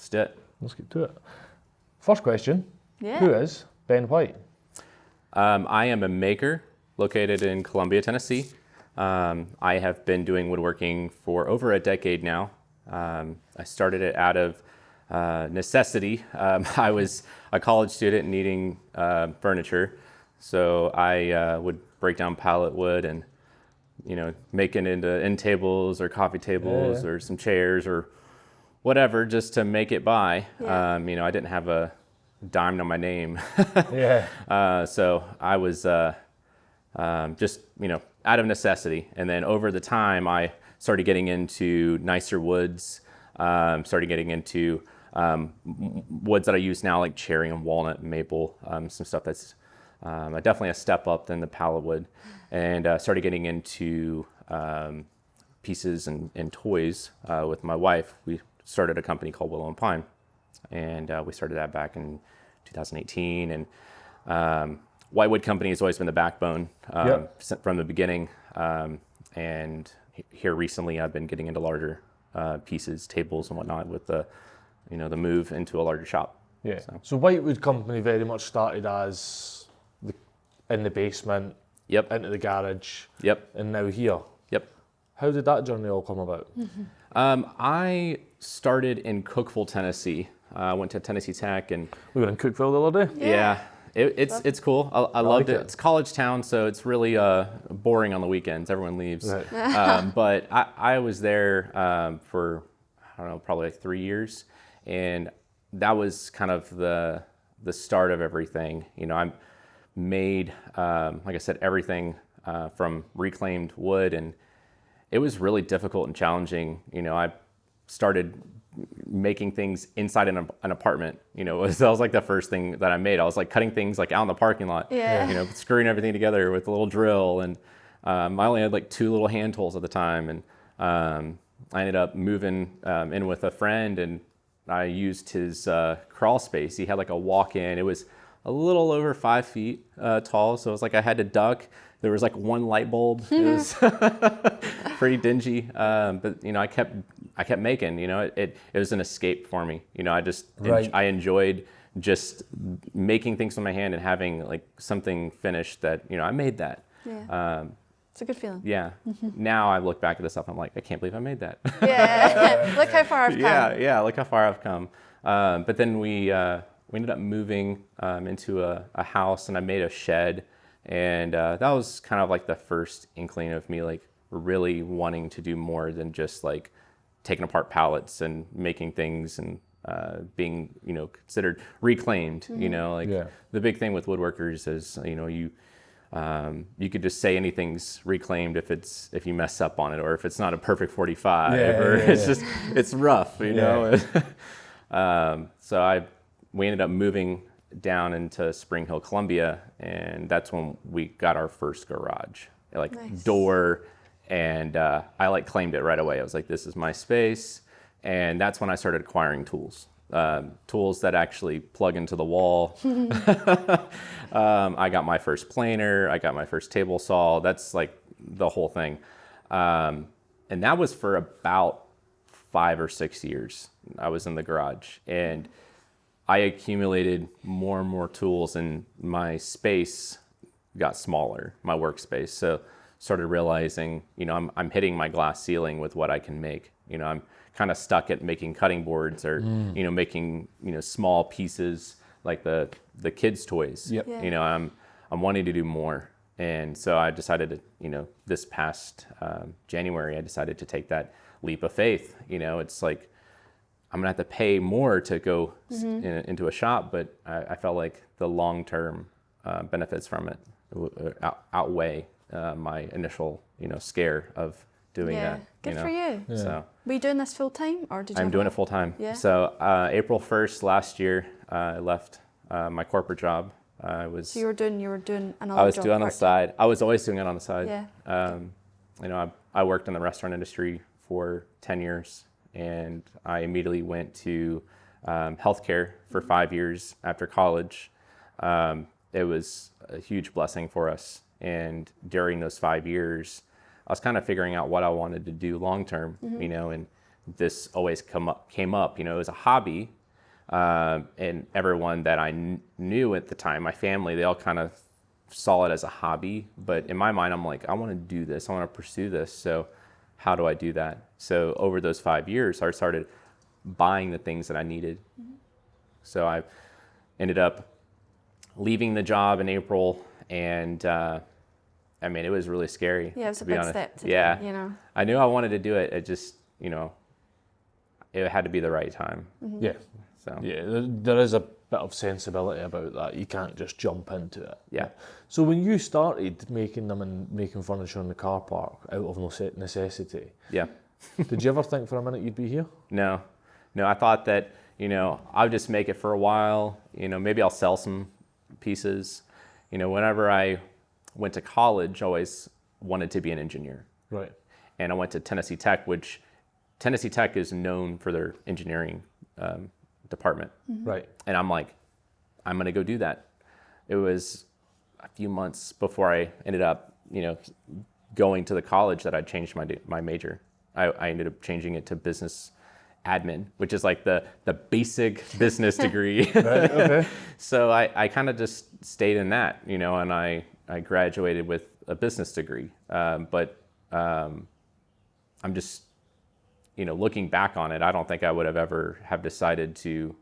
That's it. Let's get to it. First question. Yeah. Who is Ben White? I am a maker located in Columbia, Tennessee. I have been doing woodworking for over a decade now. I started it out of necessity. I was a college student needing furniture, so I would break down pallet wood and make it into end tables or coffee tables or some chairs or whatever, just to make it by. Yeah. I didn't have a dime to my name. So I was just, out of necessity. And then over the time, I started getting into nicer woods, started getting into woods that I use now, like cherry and walnut and maple, some stuff that's definitely a step up than the pallet wood. And started getting into pieces and toys with my wife. We started a company called Willow and Pine, and we started that back in 2018. And Whitewood Company has always been the backbone from the beginning. And here recently, I've been getting into larger pieces, tables and whatnot, with the move into a larger shop. Yeah. So Whitewood Company very much started as in the basement, into the garage, and now here. How did that journey all come about? I started in Cookeville, Tennessee. I went to Tennessee Tech, and we were in Cookeville the other day. Yeah, it's cool. I loved it. It's a college town, so it's really boring on the weekends. Everyone leaves. Right. But I was there for, I don't know, probably like 3 years, and that was kind of the start of everything. I made, like I said, everything from reclaimed wood, and it was really difficult and challenging. I started making things inside an apartment. That was like the first thing that I made. I was like cutting things like out in the parking lot, screwing everything together with a little drill. And I only had like 2 little hand tools at the time. And I ended up moving in with a friend, and I used his crawl space. He had like a walk-in. It was a little over 5 feet tall. So it was like I had to duck. There was like 1 light bulb. It was pretty dingy. But I kept making. It was an escape for me. I enjoyed just making things with my hand and having like something finished that I made that. Yeah. It's a good feeling. Yeah. Now I look back at this stuff, I'm like, I can't believe I made that. Yeah. Look how far I've come. Yeah. Look how far I've come. But then we ended up moving into a house, and I made a shed. And that was kind of like the first inkling of me like really wanting to do more than just like taking apart pallets and making things and being considered reclaimed. The big thing with woodworkers is you could just say anything's reclaimed if you mess up on it, or if it's not a perfect 45, it's rough. So we ended up moving down into Spring Hill, Columbia, and that's when we got our first garage, door, and I like claimed it right away. I was like, this is my space, and that's when I started acquiring tools that actually plug into the wall. I got my first planer, I got my first table saw. That's like the whole thing, and that was for about 5 or 6 years. I was in the garage, and I accumulated more and more tools, and my space got smaller, my workspace. So started realizing, I'm hitting my glass ceiling with what I can make. I'm kind of stuck at making cutting boards or, making, small pieces like the kids' toys. I'm wanting to do more. And so I decided to, this past January, I decided to take that leap of faith. It's like, I'm gonna have to pay more to go into a shop, but I felt like the long-term benefits from it outweigh my initial, scare of doing that. Good for you. Yeah. So, were you doing this full time, or did you? I'm doing it full time. Yeah. So April 1st last year, I left my corporate job. So you were doing another job. I was doing it on the side. I was always doing it on the side. Yeah. I worked in the restaurant industry for 10 years. And I immediately went to healthcare for 5 years after college. It was a huge blessing for us. And during those 5 years, I was kind of figuring out what I wanted to do long term, and this always came up. You know, it was a hobby, and everyone that I knew at the time, my family, they all kind of saw it as a hobby. But in my mind, I'm like, I want to do this. I want to pursue this. So how do I do that? So over those 5 years, I started buying the things that I needed. So I ended up leaving the job in April, and I mean, it was really scary. Yeah, it was to a be big honest. step to Yeah, do, you know. I knew I wanted to do it. It just, you know, it had to be the right time. Yeah. So Yeah, there is a bit of sensibility about that. You can't just jump into it. yeah. So when you started making them and making furniture in the car park out of necessity, Yeah. did you ever think for a minute you'd be here? No, I thought that, you know, I'll just make it for a while. You know, maybe I'll sell some pieces. You know, whenever I went to college, I always wanted to be an engineer. Right. And I went to Tennessee Tech, which Tennessee Tech is known for their engineering department. Right. And I'm like, I'm going to go do that. It was a few months before I ended up, you know, going to the college that I changed my major. I ended up changing it to business admin, which is like the basic business degree. Right, okay. So I kind of just stayed in that, you know, and I graduated with a business degree. But I'm just, you know, looking back on it, I don't think I would have ever have decided to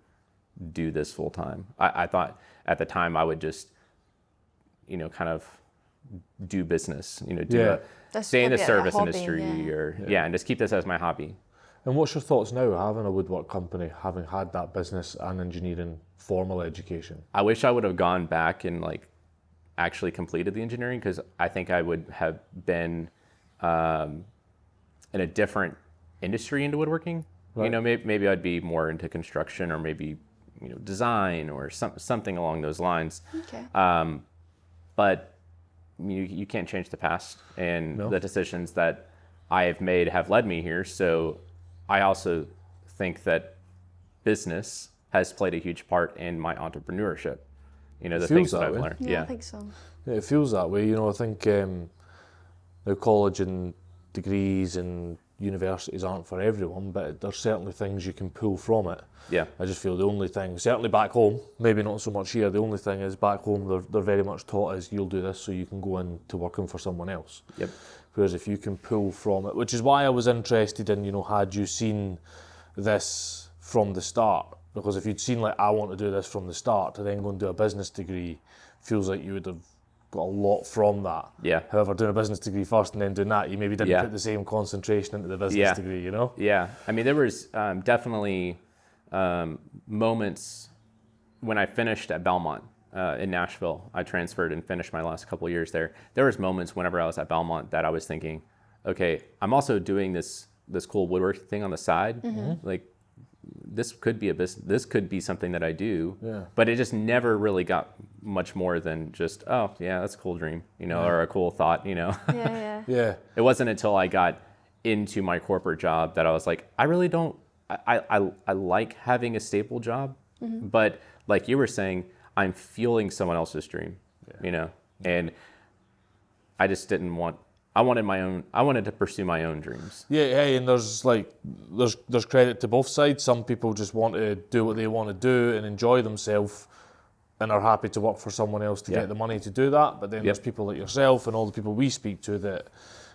do this full time. I thought at the time I would just, you know, kind of do business, you know, stay in the service industry and just keep this as my hobby. And what's your thoughts now, having a woodwork company, having had that business and engineering formal education? I wish I would have gone back and like actually completed the engineering, because I think I would have been in a different industry into woodworking. Right. You know, maybe I'd be more into construction, or maybe, you know, design or something along those lines. Okay. But you can't change the past, and the decisions that I have made have led me here. So I also think that business has played a huge part in my entrepreneurship. You know, the things that I've learned. Yeah, I think so. Yeah, it feels that way. You know, I think now college and degrees and universities aren't for everyone, but there's certainly things you can pull from it. Yeah. I just feel the only thing, certainly back home, maybe not so much here, the only thing is back home they're very much taught is you'll do this so you can go into working for someone else. Yep. Whereas if you can pull from it, which is why I was interested in, you know, had you seen this from the start? Because if you'd seen like, I want to do this from the start, to then go and do a business degree, feels like you would have got a lot from that. Yeah. However, doing a business degree first and then doing that, you maybe didn't put the same concentration into the business degree, you know? Yeah. I mean, there was definitely moments when I finished at Belmont in Nashville. I transferred and finished my last couple of years there. There was moments whenever I was at Belmont that I was thinking, okay, I'm also doing this cool woodworking thing on the side. Mm-hmm. Like, this could be a business. This could be something that I do. Yeah. But it just never really got much more than just, oh yeah, that's a cool dream, you know, or a cool thought, you know. Yeah. It wasn't until I got into my corporate job that I was like, I really don't. I like having a stable job, but like you were saying, I'm fueling someone else's dream, you know, and I just didn't want. I wanted to pursue my own dreams. Yeah, hey, and there's credit to both sides. Some people just want to do what they want to do and enjoy themselves, and are happy to work for someone else to get the money to do that. But then there's people like yourself and all the people we speak to that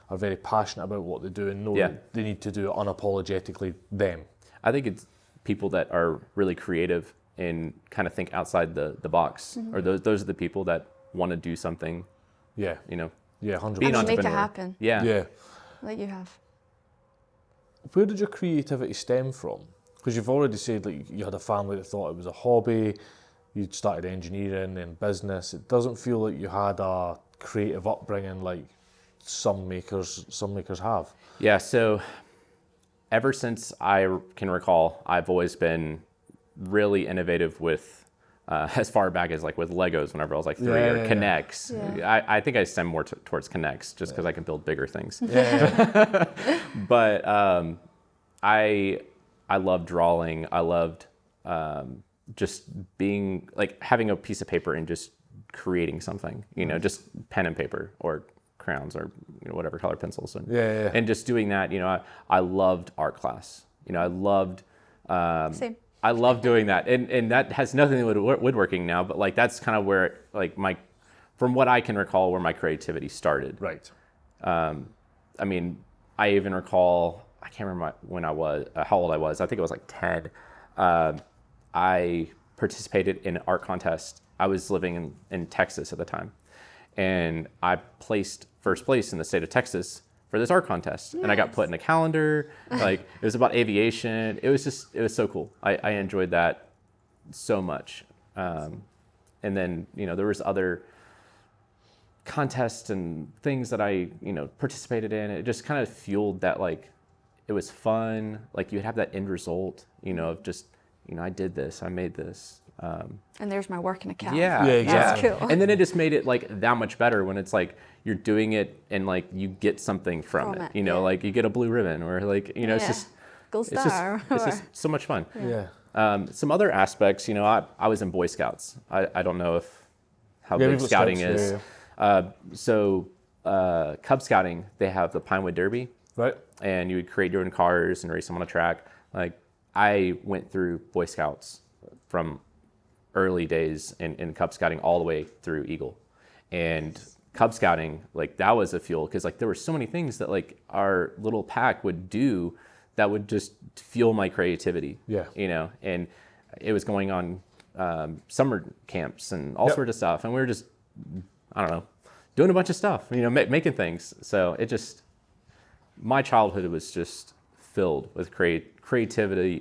are very passionate about what they do and know that they need to do it unapologetically them. I think it's people that are really creative and kind of think outside the box, or those are the people that want to do something. Yeah, you know. Yeah, 100%. And make it happen. Yeah. Like you have. Where did your creativity stem from? Because you've already said like you had a family that thought it was a hobby, you'd started engineering and business. It doesn't feel like you had a creative upbringing like some makers have. Yeah, so ever since I can recall, I've always been really innovative with as far back as like with Legos whenever I was like 3 or Connects. Yeah. I think I stem more towards Connects just because I can build bigger things. Yeah. But I loved drawing. I loved just being like having a piece of paper and just creating something, you know, just pen and paper or crayons or, you know, whatever color pencils and just doing that. You know, I loved art class. I loved. Same. I love doing that, and that has nothing to do with woodworking now. But like that's kind of where like from what I can recall, where my creativity started. Right. I mean, I even recall, I can't remember how old I was. I think it was like 10. I participated in an art contest. I was living in Texas at the time. And I placed first place in the state of Texas for this art contest. Nice. And I got put in a calendar. Like, it was about aviation. It was so cool. I enjoyed that so much. And then, there was other contests and things that I, participated in. It just kind of fueled that, like, it was fun. Like, you'd have that end result, of just, I did this, I made this. And there's my working account. Yeah, exactly. That's cool. And then it just made it like that much better when it's like you're doing it and like you get something from it. Like you get a blue ribbon or like, it's just gold star. It's just so much fun. Yeah. Some other aspects, I was in Boy Scouts. I don't know how big scouting is. So Cub Scouting, they have the Pinewood Derby. Right. And you would create your own cars and race them on a track. Like I went through Boy Scouts from early days in Cub Scouting all the way through Eagle. And Cub Scouting, like that was a fuel because like there were so many things that like our little pack would do that would just fuel my creativity. Yeah. And it was going on summer camps and all sorts of stuff. And we were just, I don't know, doing a bunch of stuff, making things. So it just, my childhood was just filled with creativity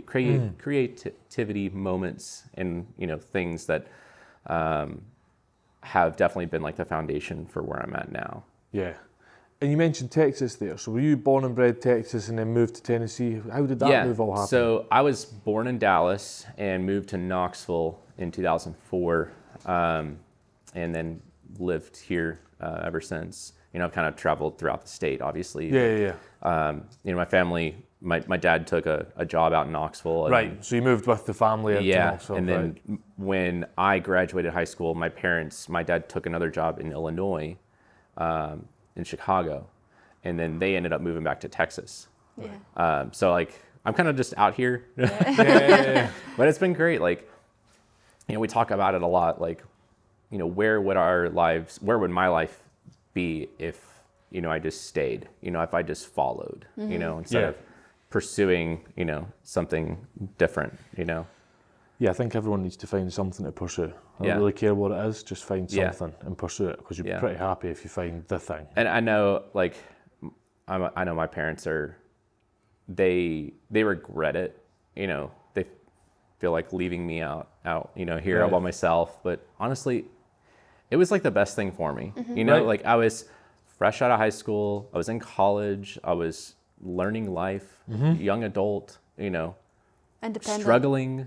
moments and things that have definitely been like the foundation for where I'm at now. Yeah. And you mentioned Texas there. So were you born and bred Texas and then moved to Tennessee? How did that move all happen? So I was born in Dallas and moved to Knoxville in 2004, and then lived here ever since. I've kind of traveled throughout the state, obviously. Yeah. My family, my dad took a job out in Knoxville. And, right. So you moved with the family into Knoxville. And then when I graduated high school, my dad took another job in Illinois, in Chicago, and then they ended up moving back to Texas. Yeah. So like I'm kind of just out here. Yeah. But it's been great. Like, we talk about it a lot. Like, where would my life be if I just stayed, if I just followed, instead of pursuing, something different, Yeah, I think everyone needs to find something to pursue. I don't really care what it is, just find something and pursue it, because you'll be pretty happy if you find the thing. And I know, like, I know my parents they regret it, they feel like leaving me out here all by myself, but honestly, it was like the best thing for me. Like I was fresh out of high school, I was in college, I was learning life, young adult, Independent. struggling,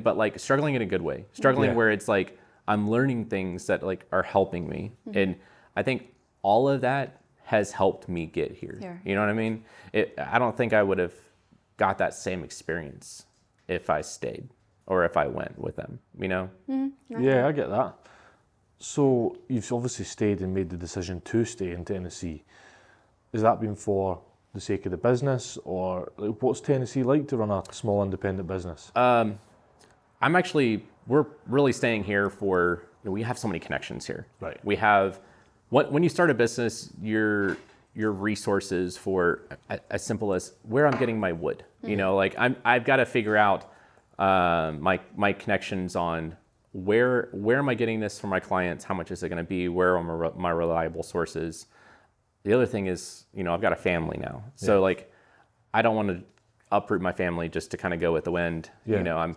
but like struggling in a good way. Struggling where it's like I'm learning things that like are helping me. And I think all of that has helped me get here. You know what I mean? I don't think I would have got that same experience if I stayed or if I went with them, Yeah, I get that. So you've obviously stayed and made the decision to stay in Tennessee. Has that been for the sake of the business, or like, what's Tennessee like to run a small independent business? We're really staying here for, we have so many connections here. Right. We have, when you start a business, your resources for as simple as where I'm getting my wood. Like I've got to figure out my connections on where am I getting this from my clients? How much is it going to be? Where are my reliable sources? The other thing is, I've got a family now. So like, I don't want to uproot my family just to kind of go with the wind. Yeah.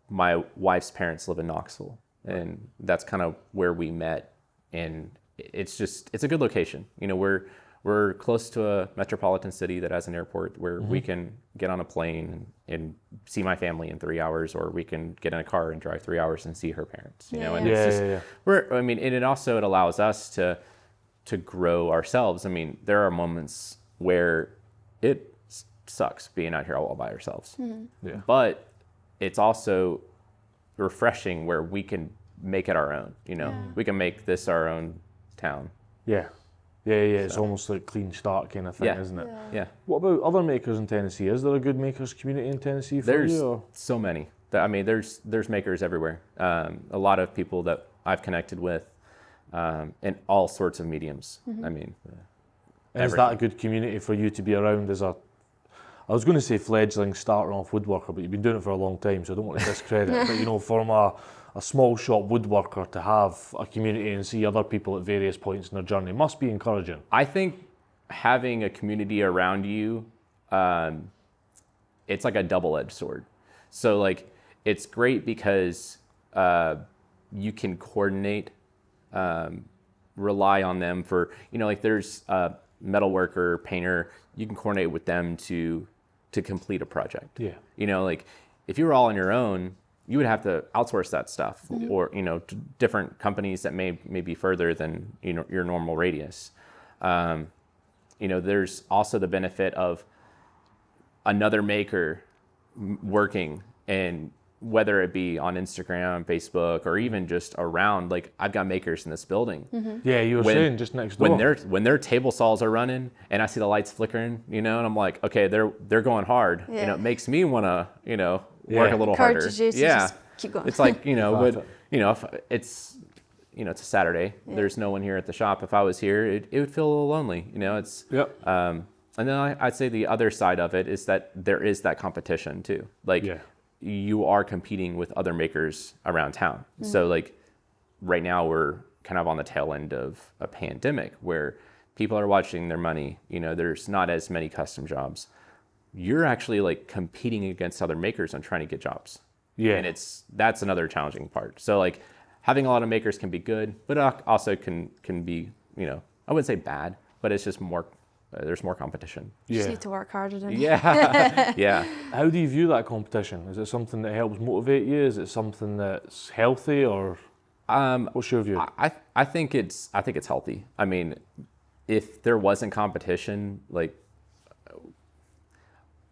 My wife's parents live in Knoxville, and that's kind of where we met. And it's a good location. We're close to a metropolitan city that has an airport where we can get on a plane and see my family in 3 hours, or we can get in a car and drive 3 hours and see her parents. And it also allows us to grow ourselves. I mean, there are moments where it sucks being out here all by ourselves. Yeah. But it's also refreshing where we can make it our own. We can make this our own town. Yeah. Yeah, it's almost like clean start kind of thing, isn't it? Yeah. What about other makers in Tennessee? Is there a good makers community in Tennessee for There's you? Or? so many. I mean, there's makers everywhere. A lot of people that I've connected with in all sorts of mediums. I mean, And is that a good community for you to be around as a, I was going to say fledgling starting off woodworker, but you've been doing it for a long time, so I don't want to discredit. But you know, from a small shop woodworker to have a community and see other people at various points in their journey must be encouraging. I think having a community around you, it's like a double-edged sword. So like, it's great because you can coordinate, rely on them for, you know, like there's a metal worker, painter, you can coordinate with them to complete a project. Yeah. You know, like if you were all on your own, you would have to outsource that stuff or, you know, to different companies that may be further than, you know, your normal radius. You know, there's also the benefit of another maker working, and whether it be on Instagram, Facebook, or even just around, like I've got makers in this building. Yeah, you were saying just next door. When their table saws are running and I see the lights flickering, you know, and I'm like, okay, they're going hard. Yeah. You know, it makes me want to, you know, work a little harder. Encourages you to just keep going. It's like, you know, if it's, you know, it's a Saturday, there's no one here at the shop. If I was here, it would feel a little lonely, you know, it's, and then I'd say the other side of it is that there is that competition too. Like you are competing with other makers around town. So like right now we're kind of on the tail end of a pandemic where people are watching their money, you know, there's not as many custom jobs. You're actually like competing against other makers on trying to get jobs. Yeah. And that's another challenging part. So like having a lot of makers can be good, but also can be, you know, I wouldn't say bad, but it's just more, there's more competition. You just need to work harder than Yeah. How do you view that competition? Is it something that helps motivate you? Is it something that's healthy, or what's your view? I think it's healthy. I mean, if there wasn't competition, like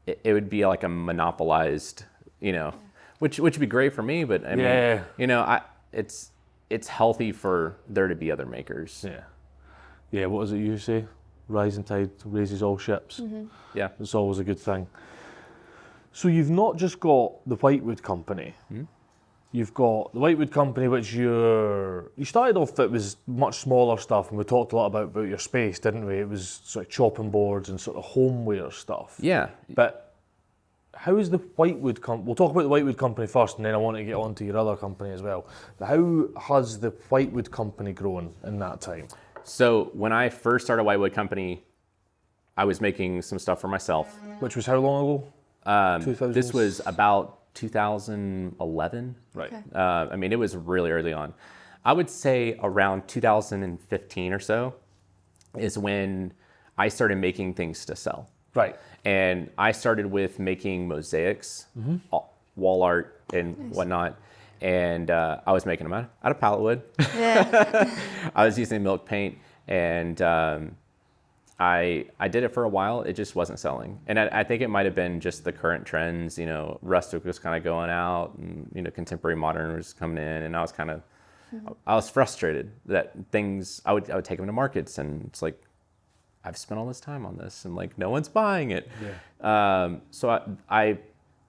it would be like a monopolized, you know, which would be great for me. But I mean, you know, it's healthy for there to be other makers. Yeah. What is it you say? Rising tide raises all ships. Yeah, it's always a good thing. So you've not just got the Whitewood Company. You've got the Whitewood Company, which you started off, it was much smaller stuff, and we talked a lot about your space, didn't we? It was sort of chopping boards and sort of homeware stuff. Yeah. But how is the Whitewood Company, we'll talk about the Whitewood Company first, and then I want to get on to your other company as well. But how has the Whitewood Company grown in that time? So when I first started Whitewood Company, I was making some stuff for myself. Which was how long ago? This was about 2011. Right. Okay. I mean, it was really early on. I would say around 2015 or so is when I started making things to sell. Right. And I started with making mosaics, wall art and whatnot. And I was making them out of pallet wood. Yeah. I was using milk paint, and I did it for a while. It just wasn't selling. And I think it might have been just the current trends. You know, rustic was kind of going out, and, you know, contemporary modern was coming in. And I was kind of, I was frustrated that things, I would take them to markets, and it's like, I've spent all this time on this, and like, no one's buying it. Yeah. So I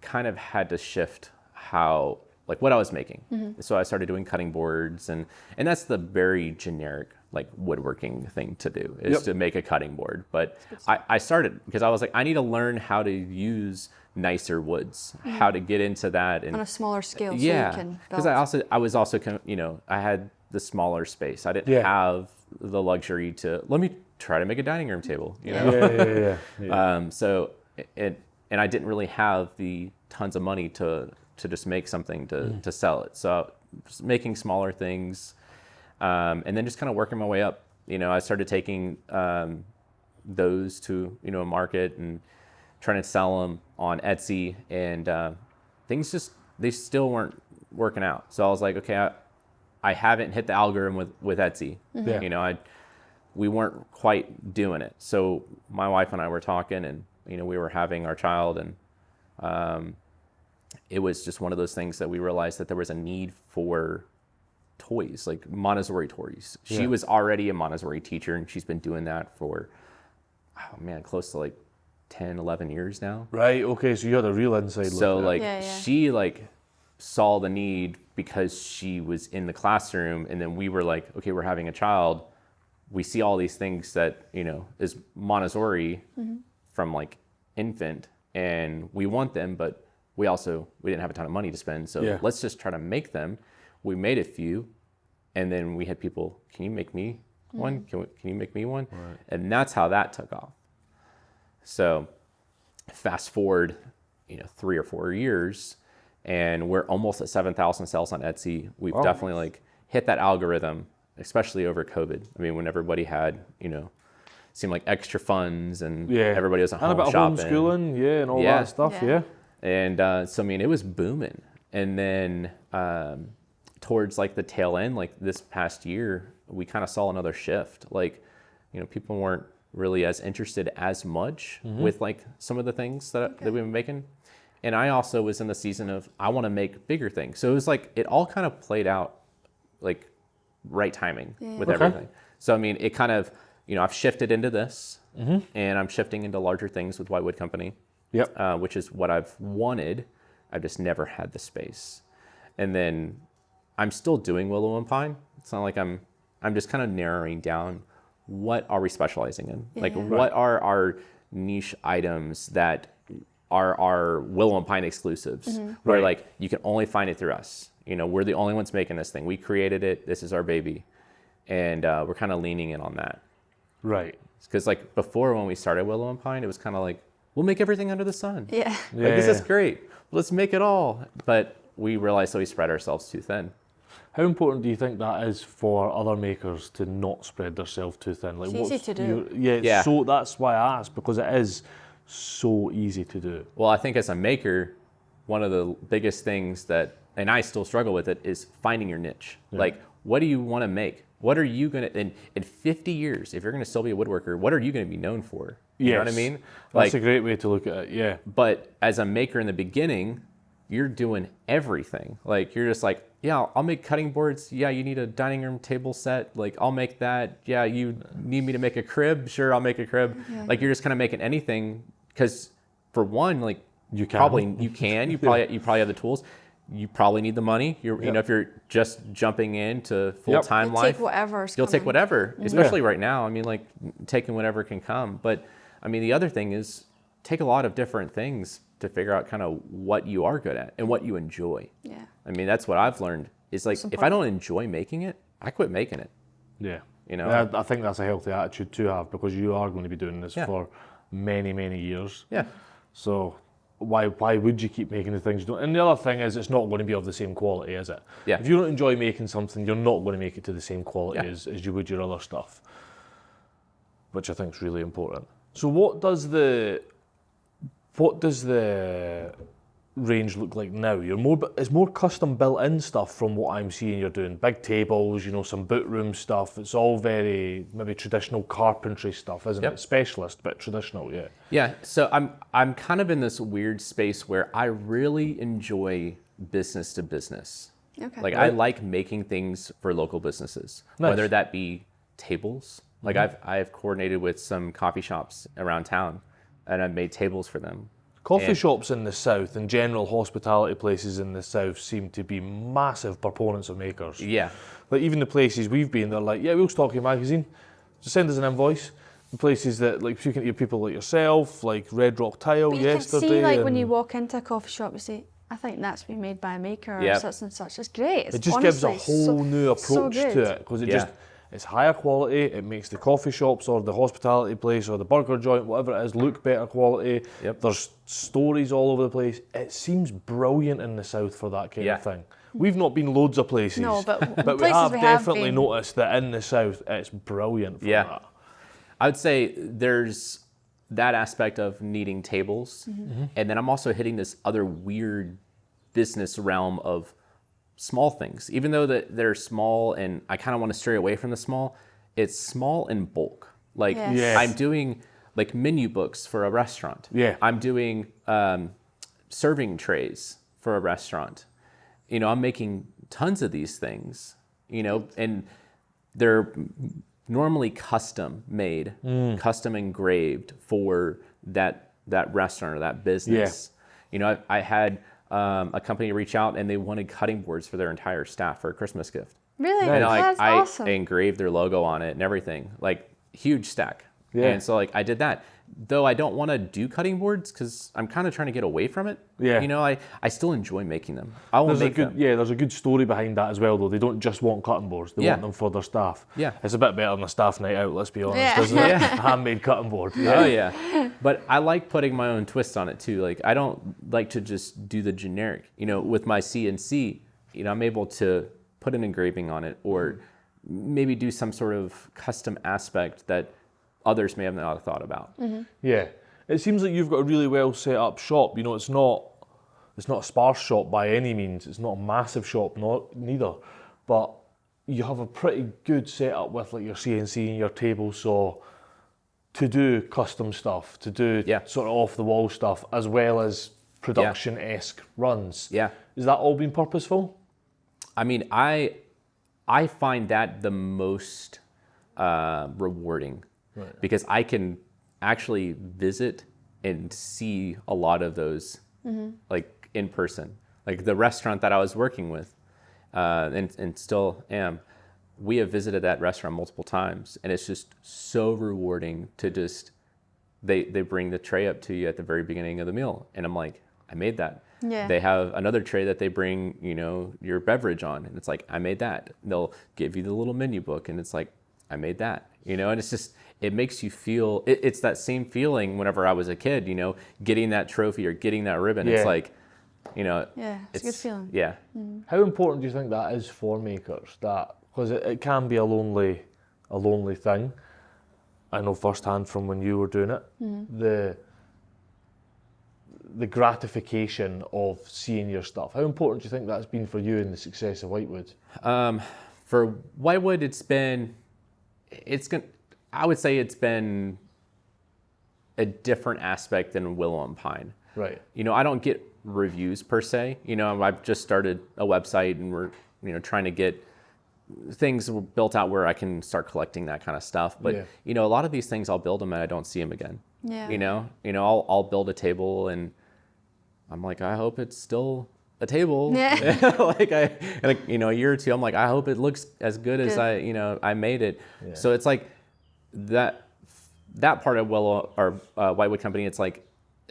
kind of had to shift like what I was making. So I started doing cutting boards, and that's the very generic like woodworking thing to do is to make a cutting board. But I started because I was like, I need to learn how to use nicer woods, how to get into that. And on a smaller scale, so yeah, you can because build. I was also, you know, I had the smaller space. I didn't have the luxury to, let me try to make a dining room table, you know? So, and I didn't really have the tons of money to just make something to sell it. So just making smaller things, and then just kind of working my way up. You know, I started taking those to, you know, a market and trying to sell them on Etsy, and things they still weren't working out. So I was like, okay, I haven't hit the algorithm with Etsy. You know, we weren't quite doing it. So my wife and I were talking, and, you know, we were having our child, and it was just one of those things that we realized that there was a need for toys, like Montessori toys. She was already a Montessori teacher, and she's been doing that for, oh man, close to like 10, 11 years now. Right, okay, so you had a real inside look. So like Yeah. she like saw the need because she was in the classroom, and then we were like, okay, we're having a child. We see all these things that, you know, is Montessori from like infant, and we want them, but we didn't have a ton of money to spend. So let's just try to make them. We made a few, and then we had people, can you make me one? Can you make me one? Right. And that's how that took off. So fast forward, you know, 3 or 4 years, and we're almost at 7,000 sales on Etsy. We've definitely like hit that algorithm, especially over COVID. I mean, when everybody had, you know, seemed like extra funds, and everybody was at home shopping. And about homeschooling, and all that stuff, And so, I mean, it was booming. And then towards like the tail end, like this past year, we kind of saw another shift. Like, you know, people weren't really as interested as much with like some of the things that we've been making. And I also was in the season of, I want to make bigger things. So it was like, it all kind of played out like right timing with everything. So, I mean, it kind of, you know, I've shifted into this, and I'm shifting into larger things with Whitewood Company, which is what I've wanted. I've just never had the space. And then I'm still doing Willow and Pine. It's not like I'm just kind of narrowing down, what are we specializing in? Like, what are our niche items that are our Willow and Pine exclusives, where like you can only find it through us. You know, we're the only ones making this thing. We created it. This is our baby. And we're kind of leaning in on that. Right. Because like before, when we started Willow and Pine, it was kind of like, we'll make everything under the sun. Yeah. Like, this is great. Let's make it all. But we realized that we spread ourselves too thin. How important do you think that is for other makers to not spread themselves too thin? Like, It's easy to do. So that's why I asked, because it is so easy to do. Well, I think as a maker, one of the biggest things that, and I still struggle with it, is finding your niche. Like, what do you want to make? What are you going to, in 50 years, if you're going to still be a woodworker, what are you going to be known for? You know what I mean? That's a great way to look at it, But as a maker in the beginning, you're doing everything. Like, you're just like, yeah, I'll make cutting boards. Yeah, you need a dining room table set. Like, I'll make that. Yeah, you need me to make a crib? Sure, I'll make a crib. Like, you're just kind of making anything, because for one, like, you probably have the tools. You probably need the money. You know, if you're just jumping into full-time life, you'll take whatever, especially right now. I mean, like, taking whatever can come. But I mean, the other thing is, take a lot of different things to figure out kind of what you are good at and what you enjoy. Yeah. I mean, that's what I've learned. Is like, if I don't enjoy making it, I quit making it. Yeah. You know, I think that's a healthy attitude to have, because you are going to be doing this for many, many years. Yeah. So why would you keep making the things you don't? And the other thing is, it's not going to be of the same quality, is it? Yeah. If you don't enjoy making something, you're not going to make it to the same quality as you would your other stuff, which I think is really important. So what does the range look like now? It's more custom built-in stuff from what I'm seeing you're doing. Big tables, you know, some boot room stuff. It's all very maybe traditional carpentry stuff, isn't it? Specialist, but traditional, Yeah, so I'm kind of in this weird space where I really enjoy business to business. Okay. Like, I like making things for local businesses, whether that be tables. Like, I've coordinated with some coffee shops around town, and I've made tables for them. Coffee shops in the south and general hospitality places in the south seem to be massive proponents of makers. Yeah. Like, even the places we've been, they're like, yeah, we'll stock your magazine. Just send us an invoice. The places that, like, you can get people like yourself, like Red Rock Tile yesterday. You can see, like, when you walk into a coffee shop, you say, I think that's been made by a maker or such and such. It's great. It just gives a whole new approach to it, because it's higher quality. It makes the coffee shops or the hospitality place or the burger joint, whatever it is, look better quality. There's stories all over the place. It seems brilliant in the south for that kind of thing. We've not been loads of places, but we have definitely noticed that in the south it's brilliant for that. I would say there's that aspect of needing tables, and then I'm also hitting this other weird business realm of small things. Even though that they're small and I kind of want to stray away from the small, it's small in bulk. Like, I'm doing like menu books for a restaurant. I'm doing serving trays for a restaurant. You know, I'm making tons of these things, you know, and they're normally custom made, custom engraved for that restaurant or that business. You know, I had a company reach out and they wanted cutting boards for their entire staff for a Christmas gift. Really? And That's awesome. I engraved their logo on it and everything, like huge stack. Yeah. And so like I did that. Though I don't want to do cutting boards because I'm kind of trying to get away from it. Yeah. You know, I still enjoy making them. I will make them. Yeah, there's a good story behind that as well, though. They don't just want cutting boards; they want them for their staff. Yeah. It's a bit better than a staff night out. Let's be honest, Yeah. isn't it? Handmade cutting board. Oh yeah. But I like putting my own twist on it too. Like I don't like to just do the generic. You know, with my CNC, you know, I'm able to put an engraving on it or maybe do some sort of custom aspect that others may have not thought about. Yeah. It seems like you've got a really well set up shop. You know, it's not a sparse shop by any means. It's not a massive shop, neither. But you have a pretty good setup with like your CNC and your table saw to do custom stuff, to do sort of off the wall stuff, as well as production-esque runs. Yeah. Has that all been purposeful? I mean, I find that the most rewarding because I can actually visit and see a lot of those like in person. Like the restaurant that I was working with and still am, we have visited that restaurant multiple times and it's just so rewarding to just, they bring the tray up to you at the very beginning of the meal and I'm like, I made that. Yeah. They have another tray that they bring, you know, your beverage on and it's like, I made that. They'll give you the little menu book and it's like, I made that, you know, and it's just, it makes you feel, it's that same feeling whenever I was a kid, you know, getting that trophy or getting that ribbon. It's like, you know. Yeah, it's a good feeling. Yeah. How important do you think that is for makers? That, because it can be a lonely thing. I know firsthand from when you were doing it, the gratification of seeing your stuff. How important do you think that's been for you in the success of Whitewood? For Whitewood, I would say it's been a different aspect than Willow and Pine. Right. You know, I don't get reviews per se. You know, I've just started a website and we're, you know, trying to get things built out where I can start collecting that kind of stuff. But, you know, a lot of these things I'll build them and I don't see them again. Yeah. You know, I'll build a table and I'm like, I hope it's still a table. Yeah. like, you know, a year or two, I'm like, I hope it looks as good as I made it. Yeah. So it's like that part of Willow or Whitewood Company, it's like,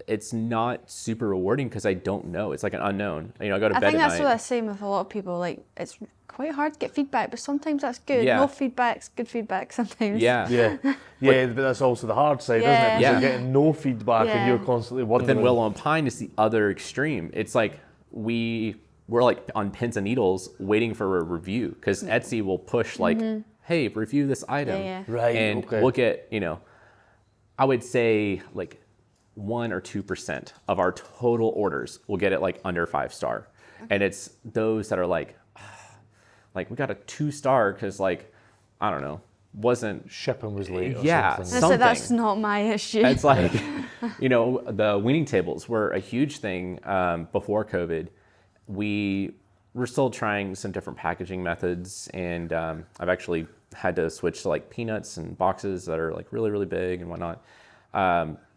it's not super rewarding because I don't know. It's like an unknown. You know, I go to bed at night. I think that's what I'm saying with a lot of people. Like, it's quite hard to get feedback, but sometimes that's good. Yeah. No feedback's good feedback sometimes. Yeah. But that's also the hard side, isn't it? Because you're getting no feedback and you're constantly wondering. But then Willow and Pine is the other extreme. It's like we're like on pins and needles waiting for a review because Etsy will push like, hey, review this item. Yeah. Right. And we'll get, you know, I would say like 1 or 2% of our total orders will get it like under 5-star. Okay. And it's those that are like we got a 2-star because like, I don't know, wasn't shipping was late or something. So that's not my issue. It's like, you know, the weaning tables were a huge thing before COVID. We were still trying some different packaging methods and I've actually had to switch to like peanuts and boxes that are like really, really big and whatnot.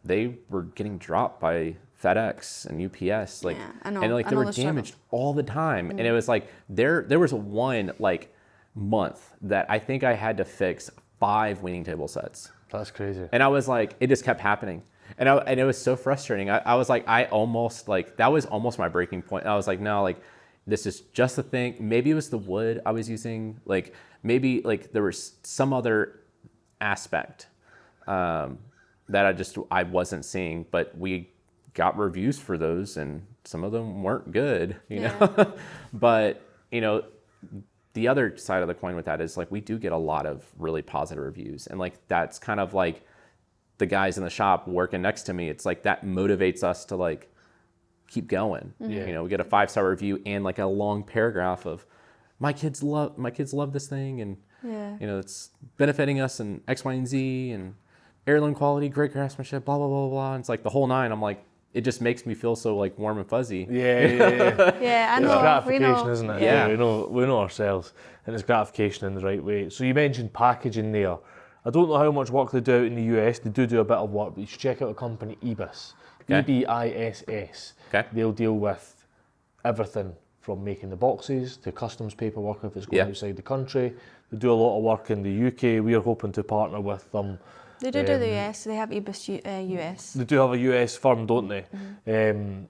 They were getting dropped by FedEx and UPS, like, and like they were damaged all the time. And it was like there was one like month that I think I had to fix 5 weaning table sets. That's crazy. And I was like, it just kept happening, and it was so frustrating. I was like, that was almost my breaking point. I was like, no, like this is just the thing. Maybe it was the wood I was using. Like maybe like there was some other aspect. That I wasn't seeing, but we got reviews for those and some of them weren't good, you know? But, you know, the other side of the coin with that is like, we do get a lot of really positive reviews. And like, that's kind of like the guys in the shop working next to me. It's like, that motivates us to like, keep going. You know, we get a 5-star review and like a long paragraph of my kids love this thing. And, you know, it's benefiting us and X, Y, and Z and heirloom quality, great craftsmanship, blah, blah, blah, blah. And it's like the whole 9. I'm like, it just makes me feel so like warm and fuzzy. Yeah, I know. It's gratification, we know. isn't it? Yeah. We know ourselves, and it's gratification in the right way. So you mentioned packaging there. I don't know how much work they do out in the US. They do a bit of work, but you should check out a company, EBIS. Okay. EBISS. Okay. They'll deal with everything from making the boxes to customs paperwork if it's going outside the country. They do a lot of work in the UK. We are hoping to partner with them. They do the US. They have EBIS US. They do have a US firm, don't they? And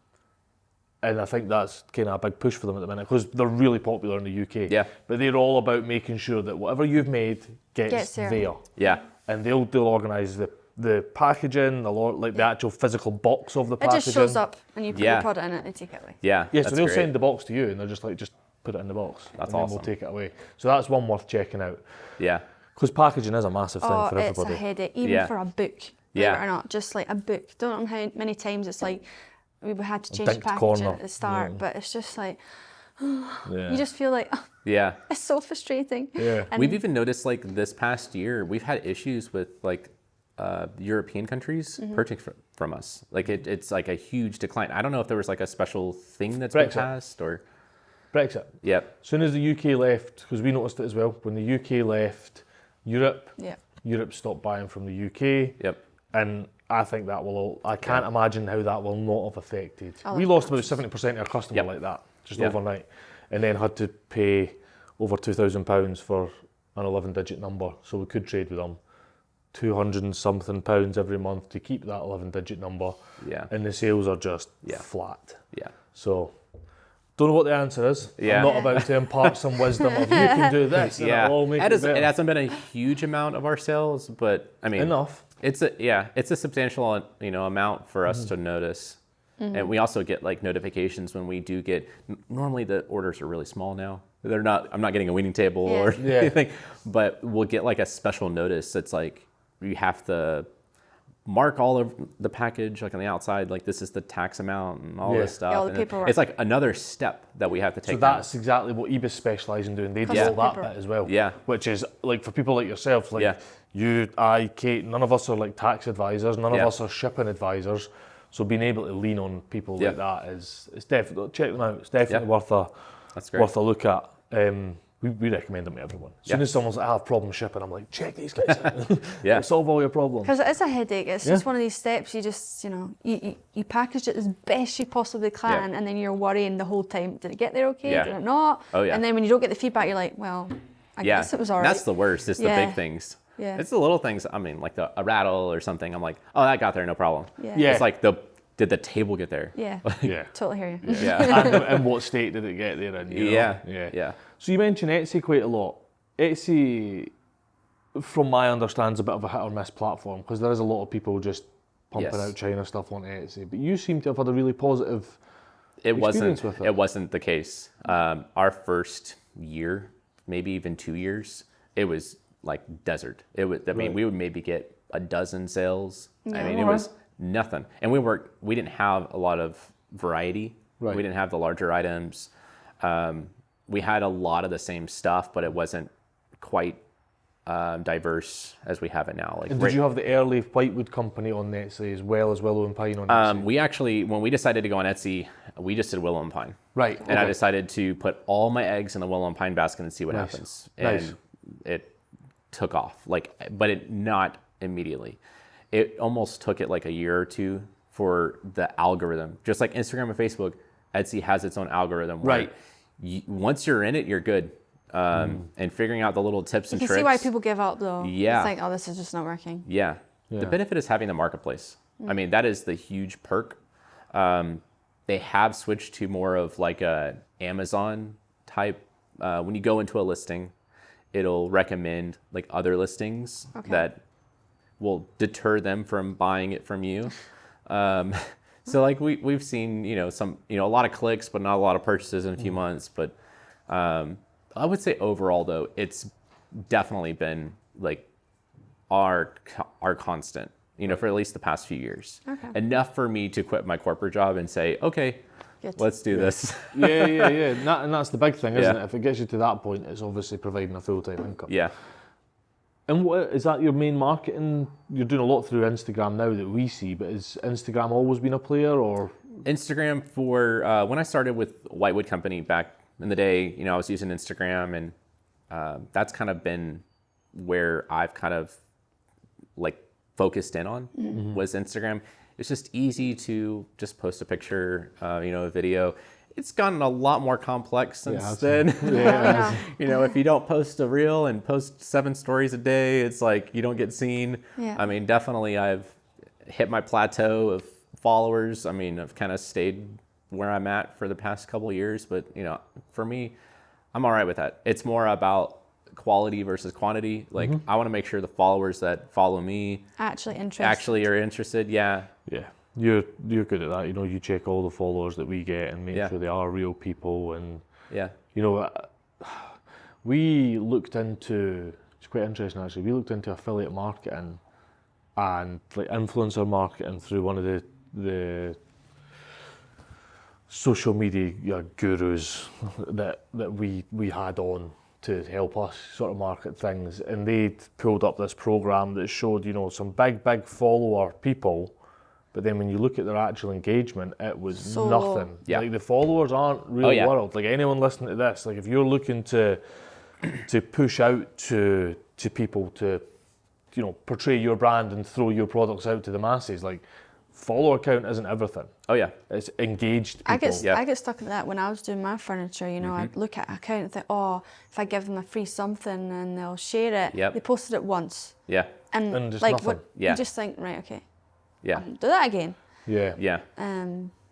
I think that's kind of a big push for them at the minute because they're really popular in the UK. Yeah. But they're all about making sure that whatever you've made gets there. Yeah. And they'll organise the packaging, the actual physical box of the packaging. It just shows up and you put your product in it and they take it away. Yeah. Yeah, so they'll great. send the box to you and they're just like, just put it in the box. That's and awesome. then we'll take it away. So that's one worth checking out. Yeah. Because packaging is a massive thing for everybody. It's a headache, even for a book. Believe it or not, just like a book. Don't know how many times it's like we had to change the packaging at the start, but it's just like you just feel like it's so frustrating. Yeah. And We've even noticed like this past year, we've had issues with like European countries purchasing from us. Like it's like a huge decline. I don't know if there was like a special thing that's been passed or Brexit. Yep. As soon as the UK left, because we noticed it as well, when the UK left Europe, Europe stopped buying from the UK. Yep. And I think that will, I can't imagine how that will not have affected. We lost about 70% of our customer like that, just overnight. And then had to pay over £2,000 for an 11-digit number. So we could trade with them. 200 and something pounds every month to keep that 11-digit number. Yeah. And the sales are just flat. Yeah. So, don't know what the answer is. Yeah. I'm not about to impart some wisdom of you can do this and it'll all make it better. It hasn't been a huge amount of our sales, but I mean enough. It's a substantial amount for us to notice. And we also get like notifications when we do get. Normally the orders are really small now. I'm not getting a weaning table or anything, but we'll get like a special notice that's like you have to mark all of the package like on the outside, like this is the tax amount and all this stuff. All the paperwork. It's like another step that we have to take. So that's exactly what EBIS specialise in doing. They do all that bit as well. Yeah. Which is like for people like yourself, like you, I, Kate, none of us are like tax advisors, none of us are shipping advisors. So being able to lean on people like that is definitely, check them out. It's definitely worth a look at. We recommend them to everyone. As soon as someone's like, I have problems shipping, I'm like, check these guys out. Solve all your problems. because it is a headache. It's just one of these steps. You just, you packaged it as best you possibly can, and then you're worrying the whole time. Did it get there okay? Did it not? Oh, yeah. And then when you don't get the feedback, you're like, well, I guess it was all right. That's the worst. It's the big things. Yeah. It's the little things. I mean, like a rattle or something. I'm like, oh, that got there, no problem. Yeah. It's like did the table get there? Yeah. Totally hear you. Yeah. And what state did it get there in? Yeah. So you mentioned Etsy quite a lot. Etsy, from my understanding, is a bit of a hit or miss platform because there is a lot of people just pumping out China stuff on Etsy. But you seem to have had a really positive experience with it. It wasn't the case. Our first year, maybe even 2 years, it was like desert. It was. I mean, we would maybe get a dozen sales. I mean, it was nothing. And we didn't have a lot of variety. Right. We didn't have the larger items. We had a lot of the same stuff, but it wasn't quite diverse as we have it now. Like, and did you have the early whitewood company on Etsy as well as Willow and Pine on Etsy? We actually, when we decided to go on Etsy, we just did Willow and Pine. Right. And I decided to put all my eggs in the Willow and Pine basket and see what happens. And it took off, but it not immediately. It almost took it like a year or two for the algorithm. Just like Instagram and Facebook, Etsy has its own algorithm. Right. Once you're in it, you're good. And figuring out the little tips and You can tricks. see why people give up though. Yeah. It's like, oh, this is just not working. Yeah. The benefit is having the marketplace. I mean, that is the huge perk. They have switched to more of like a Amazon type. When you go into a listing, it'll recommend like other listings that will deter them from buying it from you. So like we've seen, a lot of clicks, but not a lot of purchases in a few months. But I would say overall though, it's definitely been like our constant, for at least the past few years. Okay. Enough for me to quit my corporate job and say, okay, let's do this. Yeah. And that's the big thing, isn't it? If it gets you to that point, it's obviously providing a full-time income. Yeah. And what is that your main marketing? You're doing a lot through Instagram now that we see, but has Instagram always been a player, or? Instagram for, when I started with Whitewood Company back in the day, I was using Instagram, and that's kind of been where I've kind of like focused in on was Instagram. It's just easy to just post a picture, a video. It's gotten a lot more complex since then. If you don't post a reel and post 7 stories a day, it's like you don't get seen. Yeah. I mean, definitely I've hit my plateau of followers. I mean, I've kind of stayed where I'm at for the past couple of years, but for me, I'm all right with that. It's more about quality versus quantity. Like I want to make sure the followers that follow me actually are interested. Yeah. You're good at that. You check all the followers that we get and make sure they are real people. And we looked into, it's quite interesting actually, we looked into affiliate marketing and like influencer marketing through one of the social media gurus that we had on to help us sort of market things, and they'd pulled up this program that showed some big follower people, but then when you look at their actual engagement, it was nothing. Like the followers aren't real world. Like anyone listening to this, like if you're looking to push out to people to portray your brand and throw your products out to the masses, like follower count isn't everything. It's engaged people. I get stuck in that when I was doing my furniture. I'd look at an account and think, if I give them a free something and they'll share it. They posted it once. And just like nothing. you just think, right, okay. Do that again.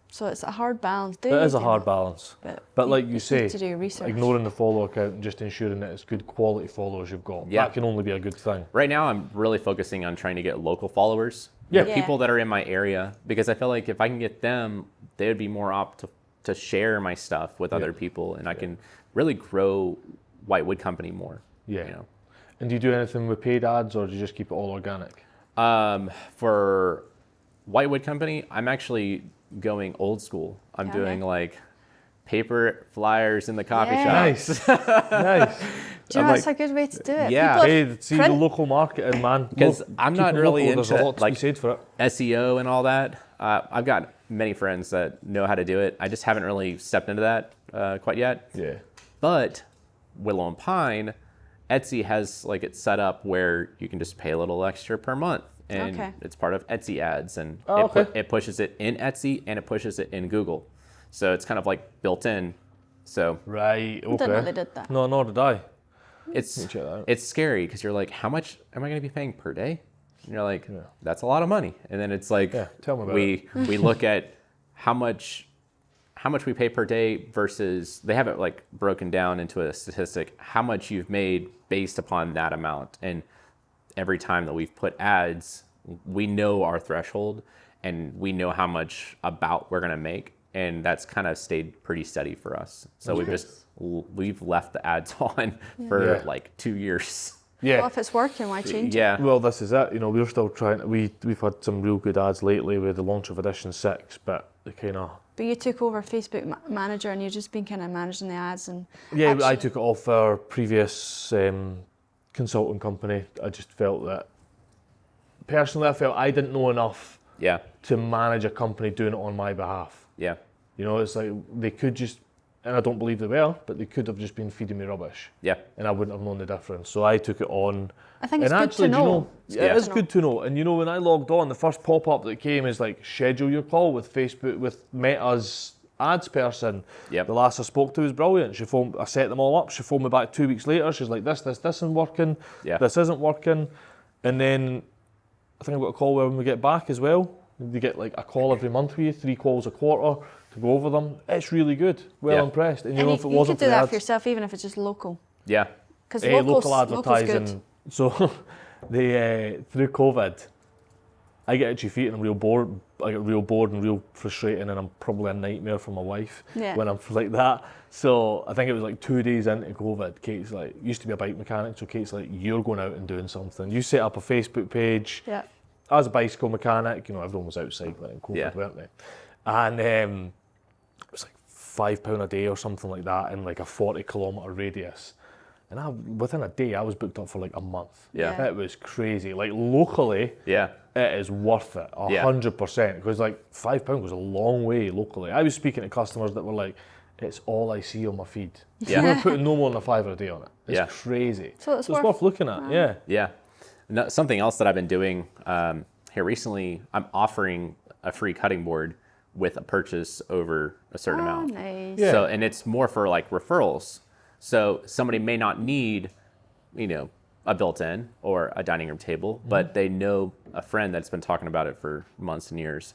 So it's a hard balance. It is a hard balance. But like you say, to do research. Ignoring the follower count and just ensuring that it's good quality followers you've got. That can only be a good thing. Right now, I'm really focusing on trying to get local followers. People that are in my area, because I feel like if I can get them, they would be more apt to share my stuff with other people, and I can really grow Whitewood Company more. And do you do anything with paid ads, or do you just keep it all organic? For Whitewood Company, I'm actually going old school. I'm doing like paper flyers in the coffee shops. Nice. Do you know that's a good way to do it? See the local marketing, man. Because I'm not really into like said for it. SEO and all that. I've got many friends that know how to do it. I just haven't really stepped into that quite yet. But Willow and Pine, Etsy has like it set up where you can just pay a little extra per month. And it's part of Etsy ads, and it pushes it in Etsy and it pushes it in Google. So it's kind of like built in. So right, okay. I didn't know they did that. No, nor did I. It's scary because you're like, how much am I going to be paying per day? And you're like, that's a lot of money. And then it's like, tell me about we look at how much we pay per day versus they have it like broken down into a statistic, how much you've made based upon that amount. And every time that we've put ads, we know our threshold and we know how much about we're going to make. And that's kind of stayed pretty steady for us. So we've left the ads on for like 2 years. Well, if it's working, why change it? Well, this is it. We're still trying. We've had some real good ads lately with the launch of Edition 6, but they kind of. But you took over Facebook Manager and you've just been kind of managing the ads and. I took it off our previous consulting company. I just felt that. Personally, I didn't know enough. To manage a company doing it on my behalf. It's like they could just, and I don't believe they were, but they could have just been feeding me rubbish. And I wouldn't have known the difference. So I took it on. I think it's good to know. It is good to know. And when I logged on, the first pop-up that came is like, schedule your call with Facebook, with Meta's ads person. The last I spoke to was brilliant. She phoned, I set them all up. She phoned me back 2 weeks later. She's like, this isn't working. This isn't working. And then I think I've got a call when we get back as well. You get like a call every month with you, 3 calls a quarter to go over them. It's really good. Impressed. And if it wasn't for do the that ads, for yourself, even if it's just local. Because local advertising. So they through COVID, I get itchy feet and I'm real bored. I get real bored and real frustrating, and I'm probably a nightmare for my wife when I'm like that. So I think it was like 2 days into COVID, Kate's like, used to be a bike mechanic, so Kate's like, you're going out and doing something. You set up a Facebook page. As a bicycle mechanic, everyone was out cycling in COVID, weren't they? And it was like £5 a day or something like that in like a 40-kilometre radius. and within a day I was booked up for like a month. Yeah. It was crazy. Like locally, it is worth it 100%, because like £5 goes a long way locally. I was speaking to customers that were like, it's all I see on my feed. Yeah. We're putting no more than £5 a day on it. It's crazy. So it's worth looking at. Yeah. No, something else that I've been doing here recently, I'm offering a free cutting board with a purchase over a certain amount. Nice. So, and it's more for like referrals. So somebody may not need, a built-in or a dining room table, but they know a friend that's been talking about it for months and years.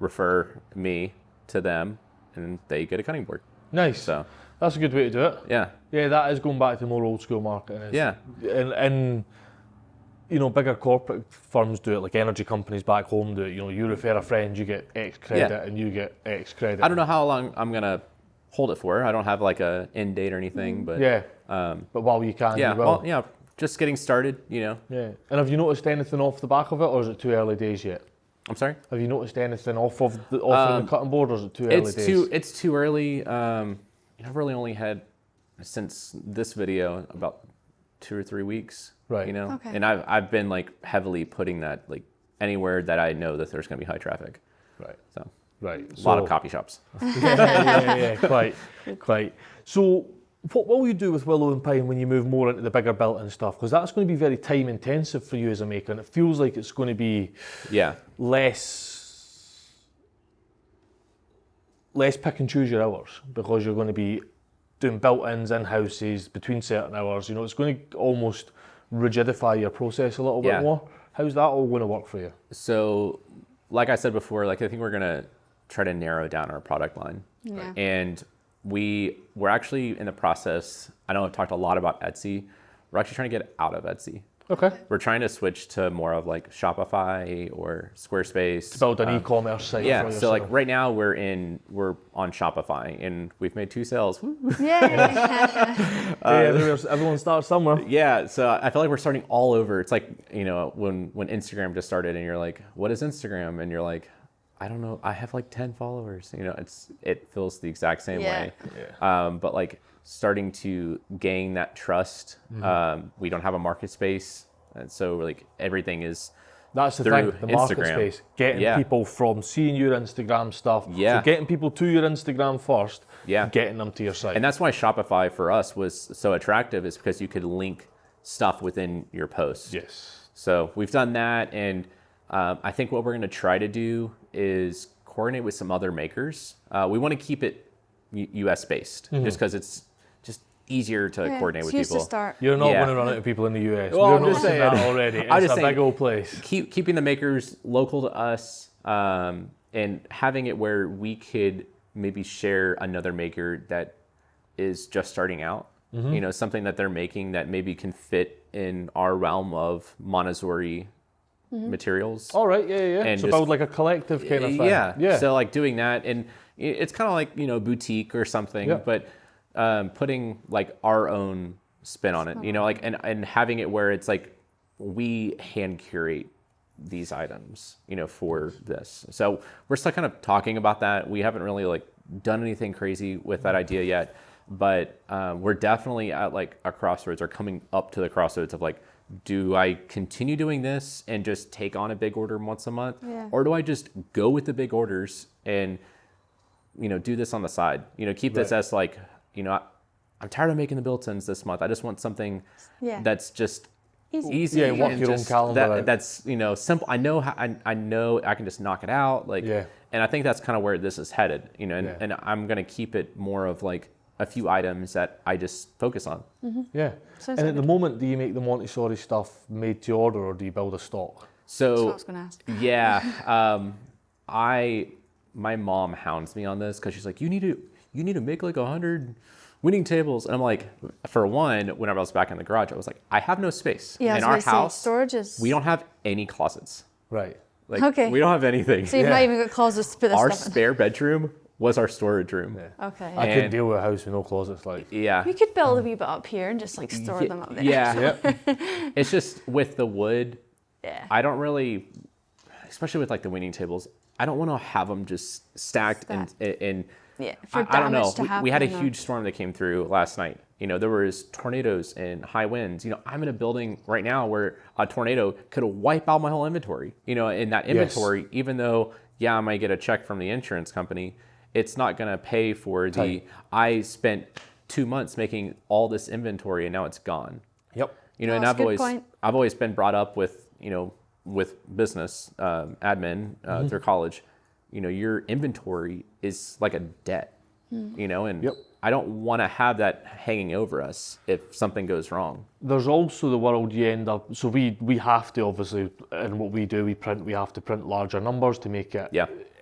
Refer me to them, and they get a cutting board. Nice. So that's a good way to do it. Yeah. Yeah, that is going back to more old school marketing. Yeah. And bigger corporate firms do it, like energy companies back home do it. You refer a friend, you get X credit, and you get X credit. I don't know how long I'm gonna hold it for. I don't have like a end date or anything, but but while you can, you will. Well, just getting started, Yeah. And have you noticed anything off the back of it, or is it too early days yet? I'm sorry? Have you noticed anything off of the cutting board, or is it too early days? It's too early. I've really only had, since this video, about 2 or 3 weeks. Right. Okay. And I've been like heavily putting that like anywhere that I know that there's going to be high traffic. Right. So. Right. A lot of coffee shops. Yeah. Quite. So, what will you do with Willow and Pine when you move more into the bigger built-in stuff? Because that's going to be very time intensive for you as a maker, and it feels like it's going to be less pick and choose your hours, because you're going to be doing built-ins in houses between certain hours. It's going to almost rigidify your process a little bit more. How's that all going to work for you? So, like I said before, I think we're going to try to narrow down our product line. Yeah. And we're actually in the process. I know I've talked a lot about Etsy. We're actually trying to get out of Etsy. Okay. We're trying to switch to more of like Shopify or Squarespace. To build an e-commerce site. Yeah. For So like right now we're on Shopify, and we've made 2 sales. Everyone starts somewhere. Yeah. So I feel like we're starting all over. It's like, when Instagram just started, and you're like, what is Instagram? And you're like, I don't know. I have like 10 followers. It feels the exact same way. Yeah. But like starting to gain that trust. We don't have a market space, and so like everything is. That's the through thing. The market Instagram. space, getting people from seeing your Instagram stuff. Yeah. So getting people to your Instagram first. Yeah. Getting them to your site. And that's why Shopify for us was so attractive, is because you could link stuff within your posts. Yes. So we've done that, and I think what we're going to try to do is coordinate with some other makers. We want to keep it US based, just because it's just easier to coordinate with people. To start. You're not going to run out of people in the US. Well, We're I'm not just saying saying that already. It's I'm just a saying, big old place. Keeping the makers local to us, and having it where we could maybe share another maker that is just starting out. Something that they're making that maybe can fit in our realm of Montessori materials. All right, yeah. And so build like a collective kind of thing. Yeah. So like doing that, and it's kind of like boutique or something, but putting like our own spin on it. Like and having it where it's like we hand curate these items, for this. So we're still kind of talking about that. We haven't really like done anything crazy with that idea yet, but we're definitely at like a crossroads, or coming up to the crossroads of like, do I continue doing this and just take on a big order once a month? Yeah. Or do I just go with the big orders and, do this on the side? Keep this as like, I'm tired of making the built-ins this month. I just want something that's just easy. Yeah, walk your own calendar. That's, simple. I know I know I can just knock it out. And I think that's kind of where this is headed, and I'm going to keep it more of like a few items that I just focus on. Yeah. And at the moment, do you make the Montessori stuff made to order, or do you build a stock? So that's what I was going to ask. Yeah. My mom hounds me on this, because she's like, you need to make like 100 winning tables. And I'm like, for one, whenever I was back in the garage, I was like, I have no space. Yeah, in our house, storage is... we don't have any closets. Right. Like, we don't have anything. So you've not even got closets to put this Our stuff in. spare bedroom was our storage room. Yeah. Okay. I couldn't deal with a house with no closets. Yeah. You could build a wee bit up here and just like store them up there. Yeah. It's just with the wood. Yeah. I don't really, especially with like the winning tables, I don't want to have them just stacked. And yeah. For I don't know. damage to happen. We had a huge storm that came through last night, there was tornadoes and high winds. I'm in a building right now where a tornado could wipe out my whole inventory. In that inventory, even though, I might get a check from the insurance company, it's not going to pay for I spent 2 months making all this inventory and now it's gone. Yep. And I've always been brought up with, with business admin through college, your inventory is like a debt, and I don't want to have that hanging over us if something goes wrong. There's also the world you end up, so we have to obviously, in what we do, we have to print larger numbers to make it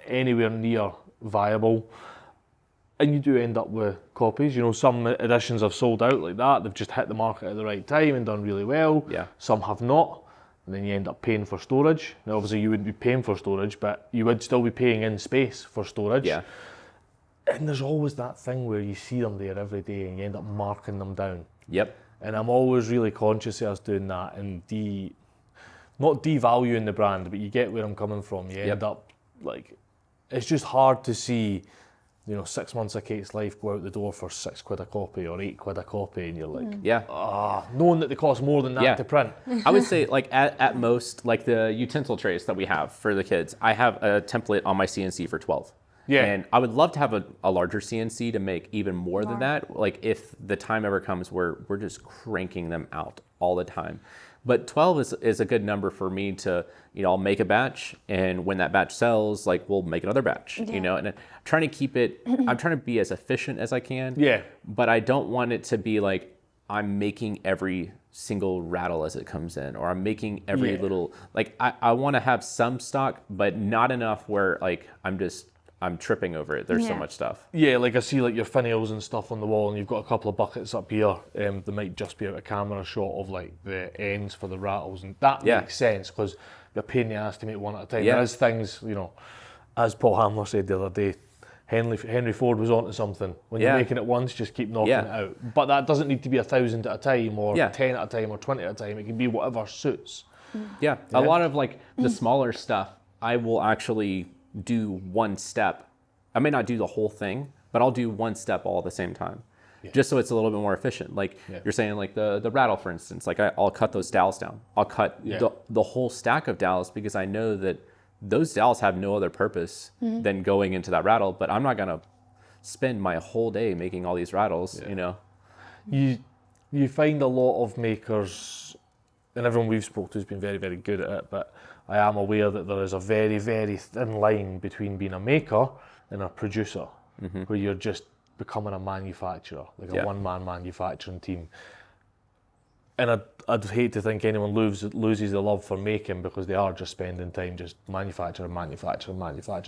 anywhere near viable. And you do end up with copies. Some editions have sold out like that. They've just hit the market at the right time and done really well. Yeah. Some have not. And then you end up paying for storage. Now, obviously, you wouldn't be paying for storage, but you would still be paying in space for storage. Yeah. And there's always that thing where you see them there every day and you end up marking them down. Yep. And I'm always really conscious of us doing that and not devaluing the brand, but you get where I'm coming from. You end up it's just hard to see 6 months of Kate's life go out the door for £6 a copy or £8 a copy, and you're like, knowing that they cost more than that to print. I would say at most, the utensil trays that we have for the kids, I have a template on my CNC for 12. Yeah. And I would love to have a larger CNC to make even more than that. If the time ever comes where we're just cranking them out all the time. But 12 is a good number for me to, I'll make a batch, and when that batch sells, we'll make another batch, and I'm trying to keep it, I'm trying to be as efficient as I can. Yeah. But I don't want it to be I'm making every single rattle as it comes in, or I'm making every little, I want to have some stock, but not enough where I'm tripping over it. There's so much stuff. Yeah, I see your finials and stuff on the wall, and you've got a couple of buckets up here. They might just be out of camera shot of the ends for the rattles, and that makes sense because you're a pain in the ass to make one at a time. There is things, as Paul Hamler said the other day, Henry Ford was onto something. When you're making it once, just keep knocking it out. But that doesn't need to be 1,000 at a time, or 10 at a time, or 20 at a time. It can be whatever suits. Yeah, a lot of the smaller stuff, I will actually do one step. I may not do the whole thing, but I'll do one step all at the same time, just so it's a little bit more efficient. You're saying, the rattle, for instance, I'll cut those dowels down. I'll cut the whole stack of dowels because I know that those dowels have no other purpose than going into that rattle, but I'm not gonna spend my whole day making all these rattles, You find a lot of makers, and everyone we've spoken to has been very, very good at it, but I am aware that there is a very, very thin line between being a maker and a producer, where you're just becoming a manufacturer, a one-man manufacturing team. And I'd hate to think anyone loses the love for making because they are just spending time just manufacturing.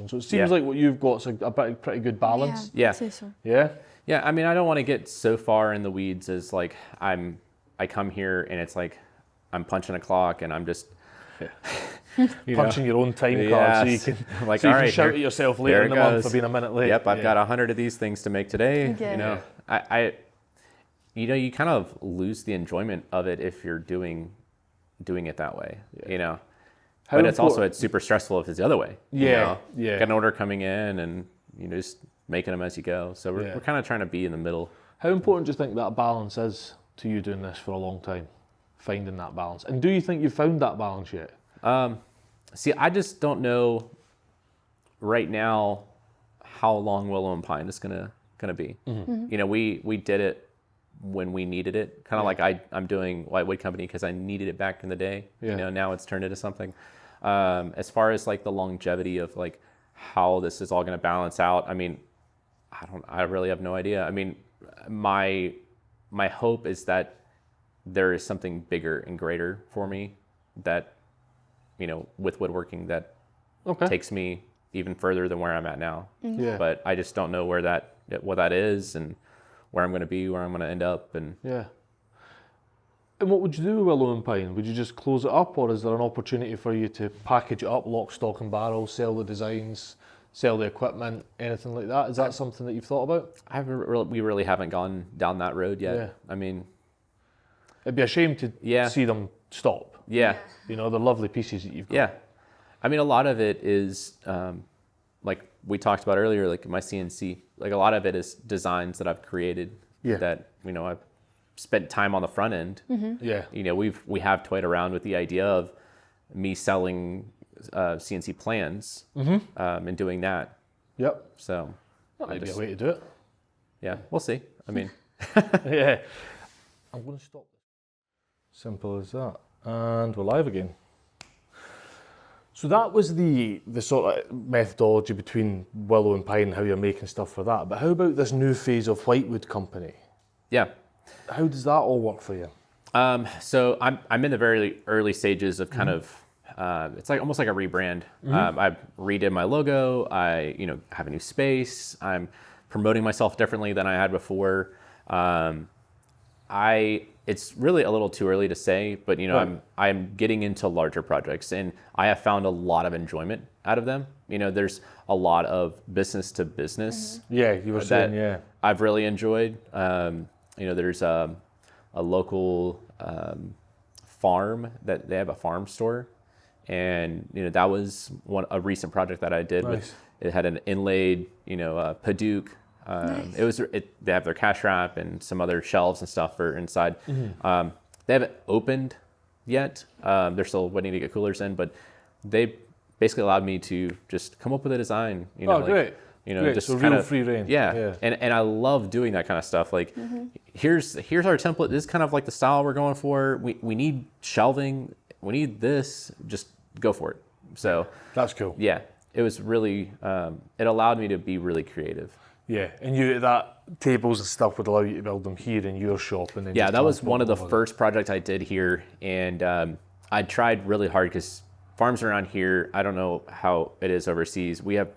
So it seems like what you've got is a pretty good balance. Yeah, I'd say so. Yeah? Yeah, I mean, I don't want to get so far in the weeds as I come here and it's I'm punching a clock and I'm just... punching your own time card so you can, all right, can shout at yourself later in the month for being a minute late. Yep, I've got 100 of these things to make today. I you kind of lose the enjoyment of it if you're doing it that way. But it's super stressful if it's the other way. Got an order coming in and just making them as you go. So we're kind of trying to be in the middle. How important do you think that balance is to you doing this for a long time? Finding that balance, and do you think you've found that balance yet? See, I just don't know right now how long Willow and Pine is gonna be. We did it when we needed it, kind of I'm doing Whitewood Company because I needed it back in the day. Now it's turned into something. As far as the longevity of how this is all gonna balance out, I mean, I really have no idea. I mean, my hope is that there is something bigger and greater for me that, with woodworking that takes me even further than where I'm at now. But I just don't know what that is and where I'm going to be, where I'm going to end up. And what would you do with Willow and Pine? Would you just close it up, or is there an opportunity for you to package it up, lock, stock and barrel, sell the designs, sell the equipment, anything like that? Is that something that you've thought about? We really haven't gone down that road yet. Yeah. I mean, it'd be a shame to see them stop. Yeah. The lovely pieces that you've got. Yeah. I mean, a lot of it is, like we talked about earlier, my CNC, a lot of it is designs that I've created that, spent time on the front end. Yeah. You know, we have toyed around with the idea of me selling CNC plans and doing that. Yep. So that might be a way to do it. Yeah, we'll see. I mean, yeah. I'm going to stop this. Simple as that. And we're live again. So that was the sort of methodology between Willow and Pine, how you're making stuff for that. But how about this new phase of Whitewood Company? Yeah. How does that all work for you? So I'm in the very early stages of kind of, it's like almost like a rebrand. I redid my logo. I, have a new space. I'm promoting myself differently than I had before. It's really a little too early to say, but I'm getting into larger projects, and I have found a lot of enjoyment out of them. There's a lot of business to business. Yeah, you were saying, yeah. I've really enjoyed. There's a local farm that they have a farm store, and that was a recent project that I did. Nice. It had an inlaid, Padook. Nice. They have their cash wrap and some other shelves and stuff for inside. They haven't opened yet. They're still waiting to get coolers in, but they basically allowed me to just come up with a design. Great. Great. Just so kind real of free reign. Yeah. And I love doing that kind of stuff. Like, here's our template. This is kind of like the style we're going for. We need shelving. We need this. Just go for it. So that's cool. Yeah, it was really. It allowed me to be really creative. Yeah, and that tables and stuff would allow you to build them here in your shop, and then that was one of the first projects I did here, and I tried really hard because farms around here, I don't know how it is overseas. We have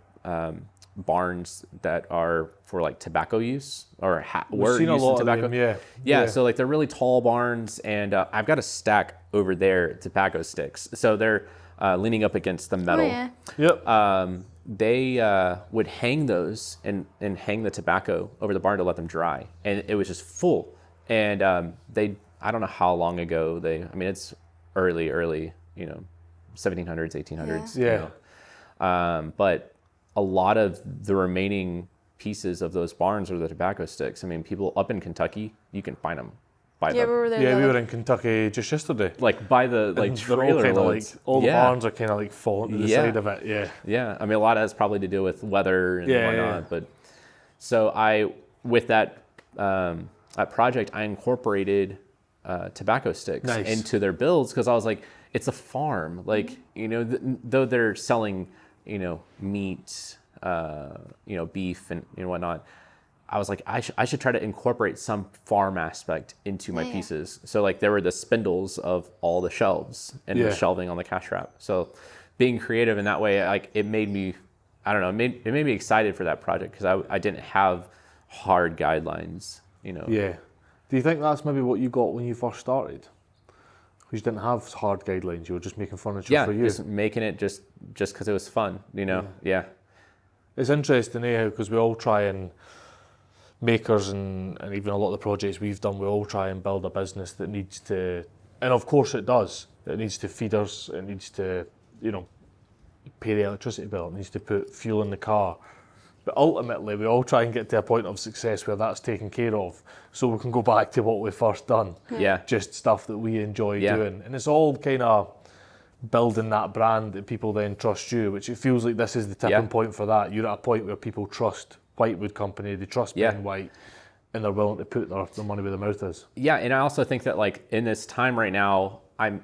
barns that are for like tobacco use or were used in tobacco. Them, yeah. So like they're really tall barns, and I've got a stack over there tobacco sticks. So they're leaning up against the metal. Oh, yeah. Yep. They would hang those and hang the tobacco over the barn to let them dry, and it was just full. And I don't know how long ago it's early 1700s, 1800s. Yeah. But a lot of the remaining pieces of those barns are the tobacco sticks. I mean, people up in Kentucky, you can find them. We were there. Yeah, we were in Kentucky just yesterday. Like by the trailer loads. All the barns are kind of like falling to the side of it. Yeah. Yeah. I mean, a lot of that's probably to do with weather and whatnot. Yeah. But so with that project, I incorporated tobacco sticks into their builds because I was like, it's a farm. Like, though they're selling, meat, beef and whatnot. I was like, I should try to incorporate some farm aspect into my pieces. So like there were the spindles of all the shelves and the shelving on the cash wrap. So being creative in that way, like it made me, I don't know, it made me excited for that project because I didn't have hard guidelines, Yeah. Do you think that's maybe what you got when you first started? You didn't have hard guidelines, you were just making furniture for you. Yeah, just making it just because it was fun, Yeah. It's interesting, because we all try and makers and even a lot of the projects we've done, we all try and build a business that needs to, and of course it does, it needs to feed us, it needs to, pay the electricity bill, it needs to put fuel in the car. But ultimately, we all try and get to a point of success where that's taken care of, so we can go back to what we first done. Yeah. Just stuff that we enjoy doing. And it's all kind of building that brand that people then trust you, which it feels like this is the tipping point for that. You're at a point where people trust Whitewood Company, they trust Ben White, and they're willing to put their money where their mouth is. Yeah, and I also think that like in this time right now, I'm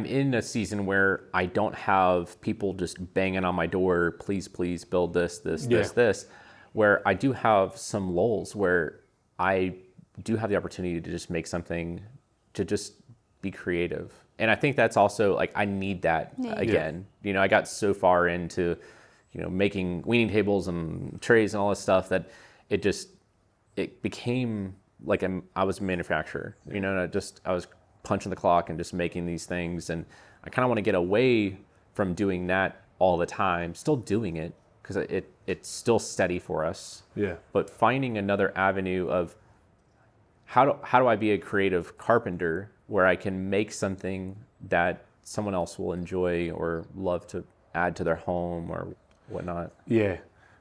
in a season where I don't have people just banging on my door, please build this, where I do have some lulls where I do have the opportunity to just make something, to just be creative. And I think that's also like, I need that again. I got so far into making weaning tables and trays and all this stuff that it became like I was a manufacturer, and I was punching the clock and just making these things. And I kind of want to get away from doing that all the time, still doing it because it's still steady for us. Yeah. But finding another avenue of how do I be a creative carpenter where I can make something that someone else will enjoy or love to add to their home or whatnot. Yeah.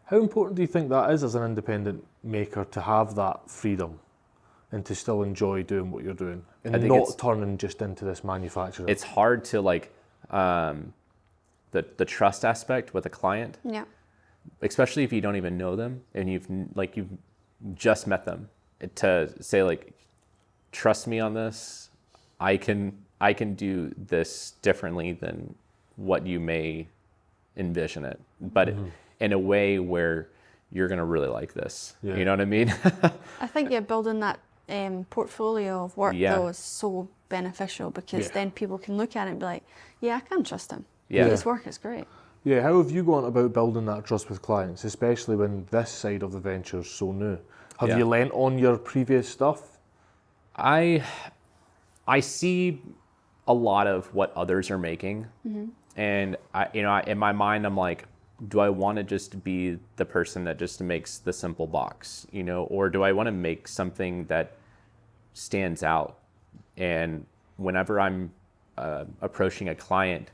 How important do you think that is as an independent maker to have that freedom? and to still enjoy doing what you're doing and not turning just into this manufacturer? It's hard to like the trust aspect with a client. Yeah. Especially if you don't even know them and you've just met them, to say like, trust me on this. I can do this differently than what you may envision it, but in a way where you're gonna really like this. Yeah. You know what I mean? I think building that portfolio of work though is so beneficial, because then people can look at it and be like, yeah, I can trust him. Yeah. His work is great. Yeah, how have you gone about building that trust with clients, especially when this side of the venture is so new? Have you lent on your previous stuff? I see a lot of what others are making, and in my mind, I'm like, do I want to just be the person that just makes the simple box, or do I want to make something that stands out? And whenever I'm approaching a client,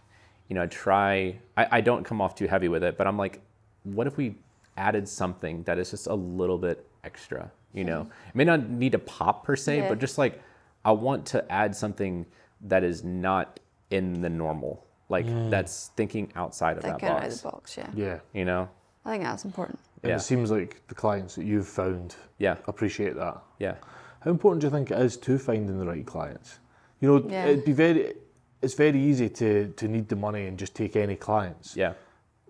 I don't come off too heavy with it, but I'm like, what if we added something that is just a little bit extra? It may not need a pop per se, but just like, I want to add something that is not in the normal, like that's thinking outside of that box. Out of the box, yeah. I think that's important. And it seems like the clients that you've found appreciate that. Yeah. How important do you think it is to finding the right clients? It's very easy to need the money and just take any clients. Yeah.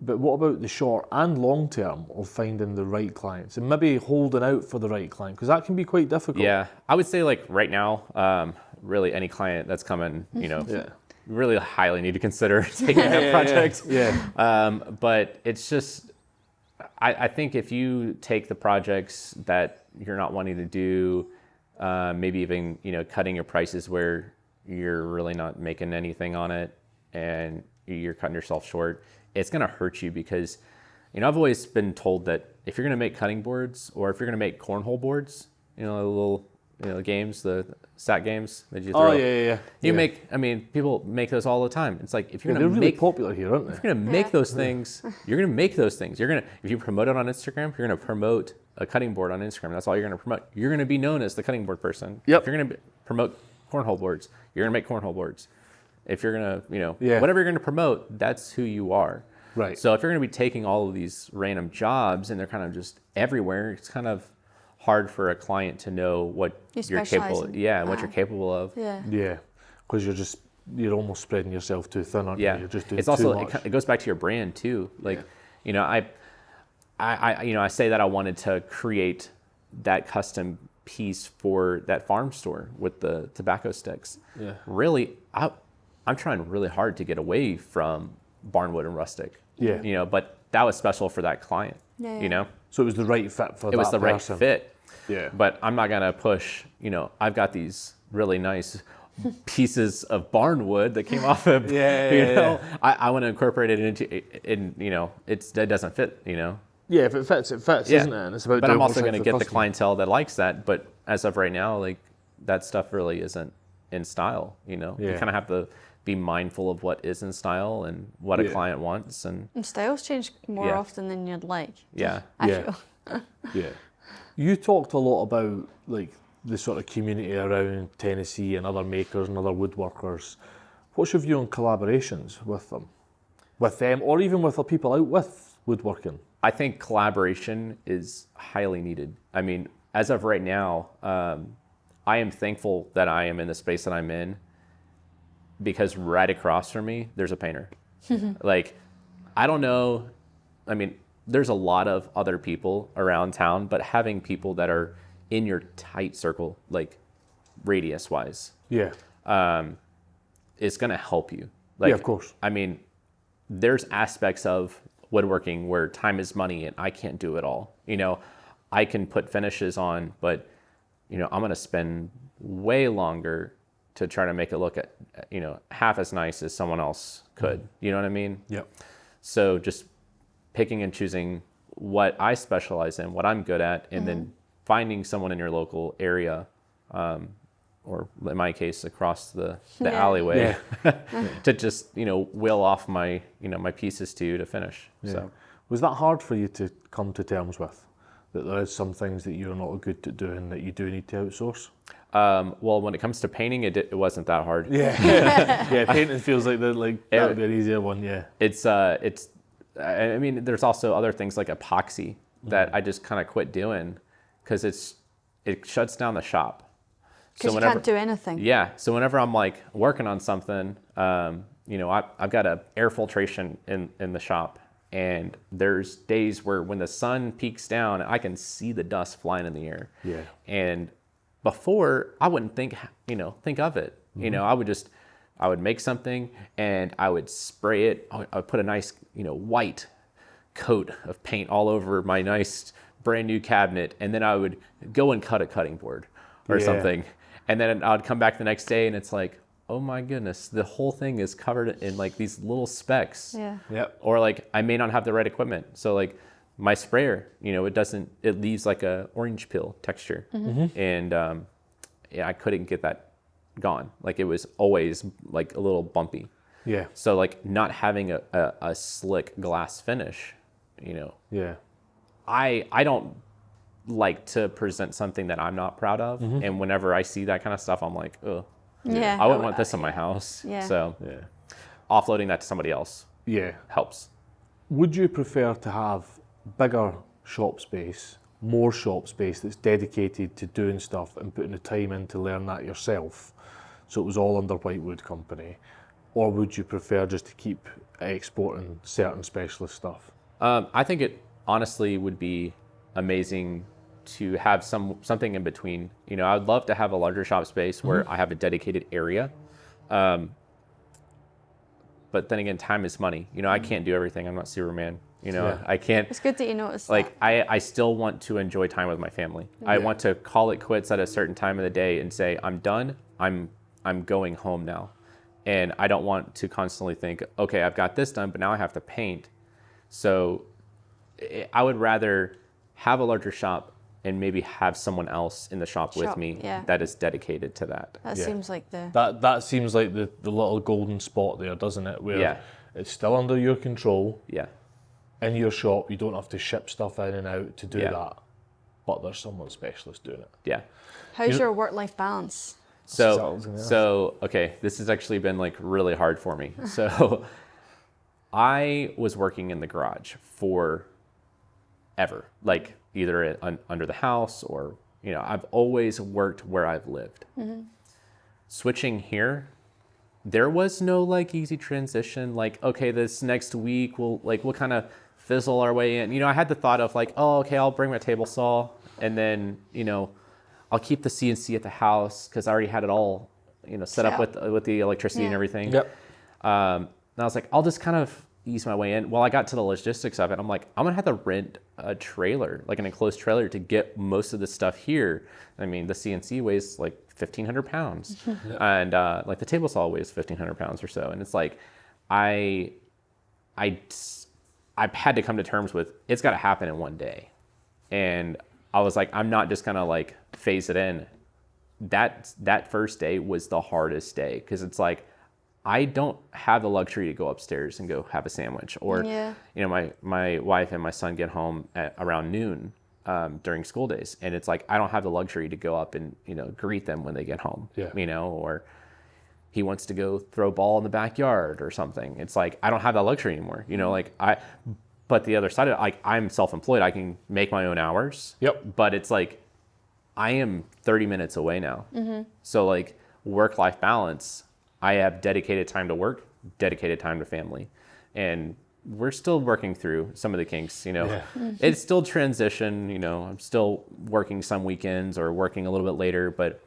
But what about the short and long term of finding the right clients and maybe holding out for the right client? Because that can be quite difficult. Yeah, I would say like right now, really any client that's coming, really highly need to consider taking that project. But it's just, I think if you take the projects that you're not wanting to do, maybe even, cutting your prices where you're really not making anything on it and you're cutting yourself short, it's going to hurt you, because, I've always been told that if you're going to make cutting boards, or if you're going to make cornhole boards, the little, games, the stat games that you throw. People make those all the time. It's like, if you're going to they're really popular here, aren't they? If you're going to make those things, you're going to make those things. If you promote it on Instagram, you're going to promote a cutting board on Instagram. That's all you're going to promote. You're going to be known as the cutting board person. Yep. If you're going to promote cornhole boards, you're going to make cornhole boards. If you're going to, whatever you're going to promote, that's who you are. Right. So if you're going to be taking all of these random jobs and they're kind of just everywhere, it's kind of hard for a client to know what you're capable of. Yeah, what you're capable of. Yeah. Because you're almost spreading yourself too thin, aren't you? You're just doing too much. It goes back to your brand too. Like, I say that I wanted to create that custom piece for that farm store with the tobacco sticks. Yeah. Really, I'm trying really hard to get away from barnwood and rustic. Yeah. But that was special for that client. Yeah. So it was the right fit for that person. It was the right fit. Yeah. But I'm not gonna push. I've got these really nice pieces of barnwood that came off of. I want to incorporate it into. It doesn't fit. Yeah, if it fits, isn't it? And it's about. But I'm also going to get the clientele that likes that. But as of right now, like, that stuff really isn't in style. You kind of have to be mindful of what is in style and what a client wants. And styles change more often than you'd like. Yeah. I feel. Yeah. You talked a lot about like the sort of community around Tennessee and other makers and other woodworkers. What's your view on collaborations with them, or even with the people out with woodworking? I think collaboration is highly needed. I mean, as of right now, I am thankful that I am in the space that I'm in, because right across from me, there's a painter. Like, I don't know. I mean, there's a lot of other people around town, but having people that are in your tight circle, like radius wise, is going to help you. Like, of course. I mean, there's aspects of woodworking where time is money and I can't do it all. I can put finishes on, but I'm going to spend way longer to try to make it look half as nice as someone else could. You know what I mean? Yep. So just picking and choosing what I specialize in, what I'm good at, and then finding someone in your local area, or in my case, across the alleyway, to just, wheel off my, my pieces to finish. Yeah. So was that hard for you to come to terms with? that there is some things that you're not good at doing that you do need to outsource? Well, when it comes to painting, it wasn't that hard. Yeah, yeah. Painting feels like that would be an easier one. Yeah, it's. I mean, there's also other things like epoxy that I just kind of quit doing because it shuts down the shop. Because you can't do anything. Yeah. So whenever I'm like working on something, you know, I've got a air filtration in the shop, and there's days where when the sun peaks down, I can see the dust flying in the air. Yeah. And before, I wouldn't think of it. You know, I would make something and I would spray it. I would put a nice, you know, white coat of paint all over my nice brand new cabinet, and then I would go and cut a cutting board or something. And then I'd come back the next day and it's like, oh my goodness, the whole thing is covered in like these little specks. Yeah. Yep. Or like I may not have the right equipment. So like my sprayer, you know, it leaves like a orange peel texture. And yeah, I couldn't get that gone. Like it was always like a little bumpy. Yeah. So like not having a slick glass finish, you know. Yeah. I don't like to present something that I'm not proud of. And whenever I see that kind of stuff, I'm like, oh, yeah, I wouldn't want this in my house. Yeah. So Yeah. offloading that to somebody else helps. Would you prefer to have bigger shop space, more shop space that's dedicated to doing stuff and putting the time in to learn that yourself, so it was all under Whitewood Company, or would you prefer just to keep exporting certain specialist stuff? I think it honestly would be amazing to have something in between. You know, I would love to have a larger shop space where I have a dedicated area. But then again, time is money. You know, I can't do everything. I'm not Superman. You know, I can't. It's good that you notice like, that. I still want to enjoy time with my family. I want to call it quits at a certain time of the day and say, I'm done. I'm going home now. And I don't want to constantly think, okay, I've got this done, but now I have to paint. So I would rather have a larger shop and maybe have someone else in the shop with me that is dedicated to that. That seems like that seems like the little golden spot there, doesn't it? Where it's still under your control. Yeah. In your shop, you don't have to ship stuff in and out to do that, but there's someone specialist doing it. Yeah. How's your work-life balance? So okay, this has actually been like really hard for me. So I was working in the garage forever, like either under the house or, you know, I've always worked where I've lived. Switching here, there was no like easy transition. Like, okay, this next week we'll kind of fizzle our way in. You know, I had the thought of like, oh, okay, I'll bring my table saw and then, you know, I'll keep the CNC at the house because I already had it all, you know, set up with the electricity and everything. Yep. And I was like, I'll just kind of ease my way in. Well, I got to the logistics of it. I'm like, I'm gonna have to rent a trailer, like an enclosed trailer, to get most of the stuff here. I mean, the CNC weighs like 1,500 pounds, and like the table saw weighs 1,500 pounds or so. And it's like, I've had to come to terms with it's got to happen in one day, and I was like, I'm not just gonna like phase it in. That first day was the hardest day because it's like, I don't have the luxury to go upstairs and go have a sandwich, or you know, my wife and my son get home at around noon during school days, and it's like I don't have the luxury to go up and, you know, greet them when they get home. You know, or he wants to go throw a ball in the backyard or something. It's like I don't have that luxury anymore. You know, like but the other side of it, like I'm self-employed, I can make my own hours. But it's like I am 30 minutes away now. So like work-life balance, I have dedicated time to work, dedicated time to family. And we're still working through some of the kinks, you know. It's still transition, you know. I'm still working some weekends or working a little bit later, but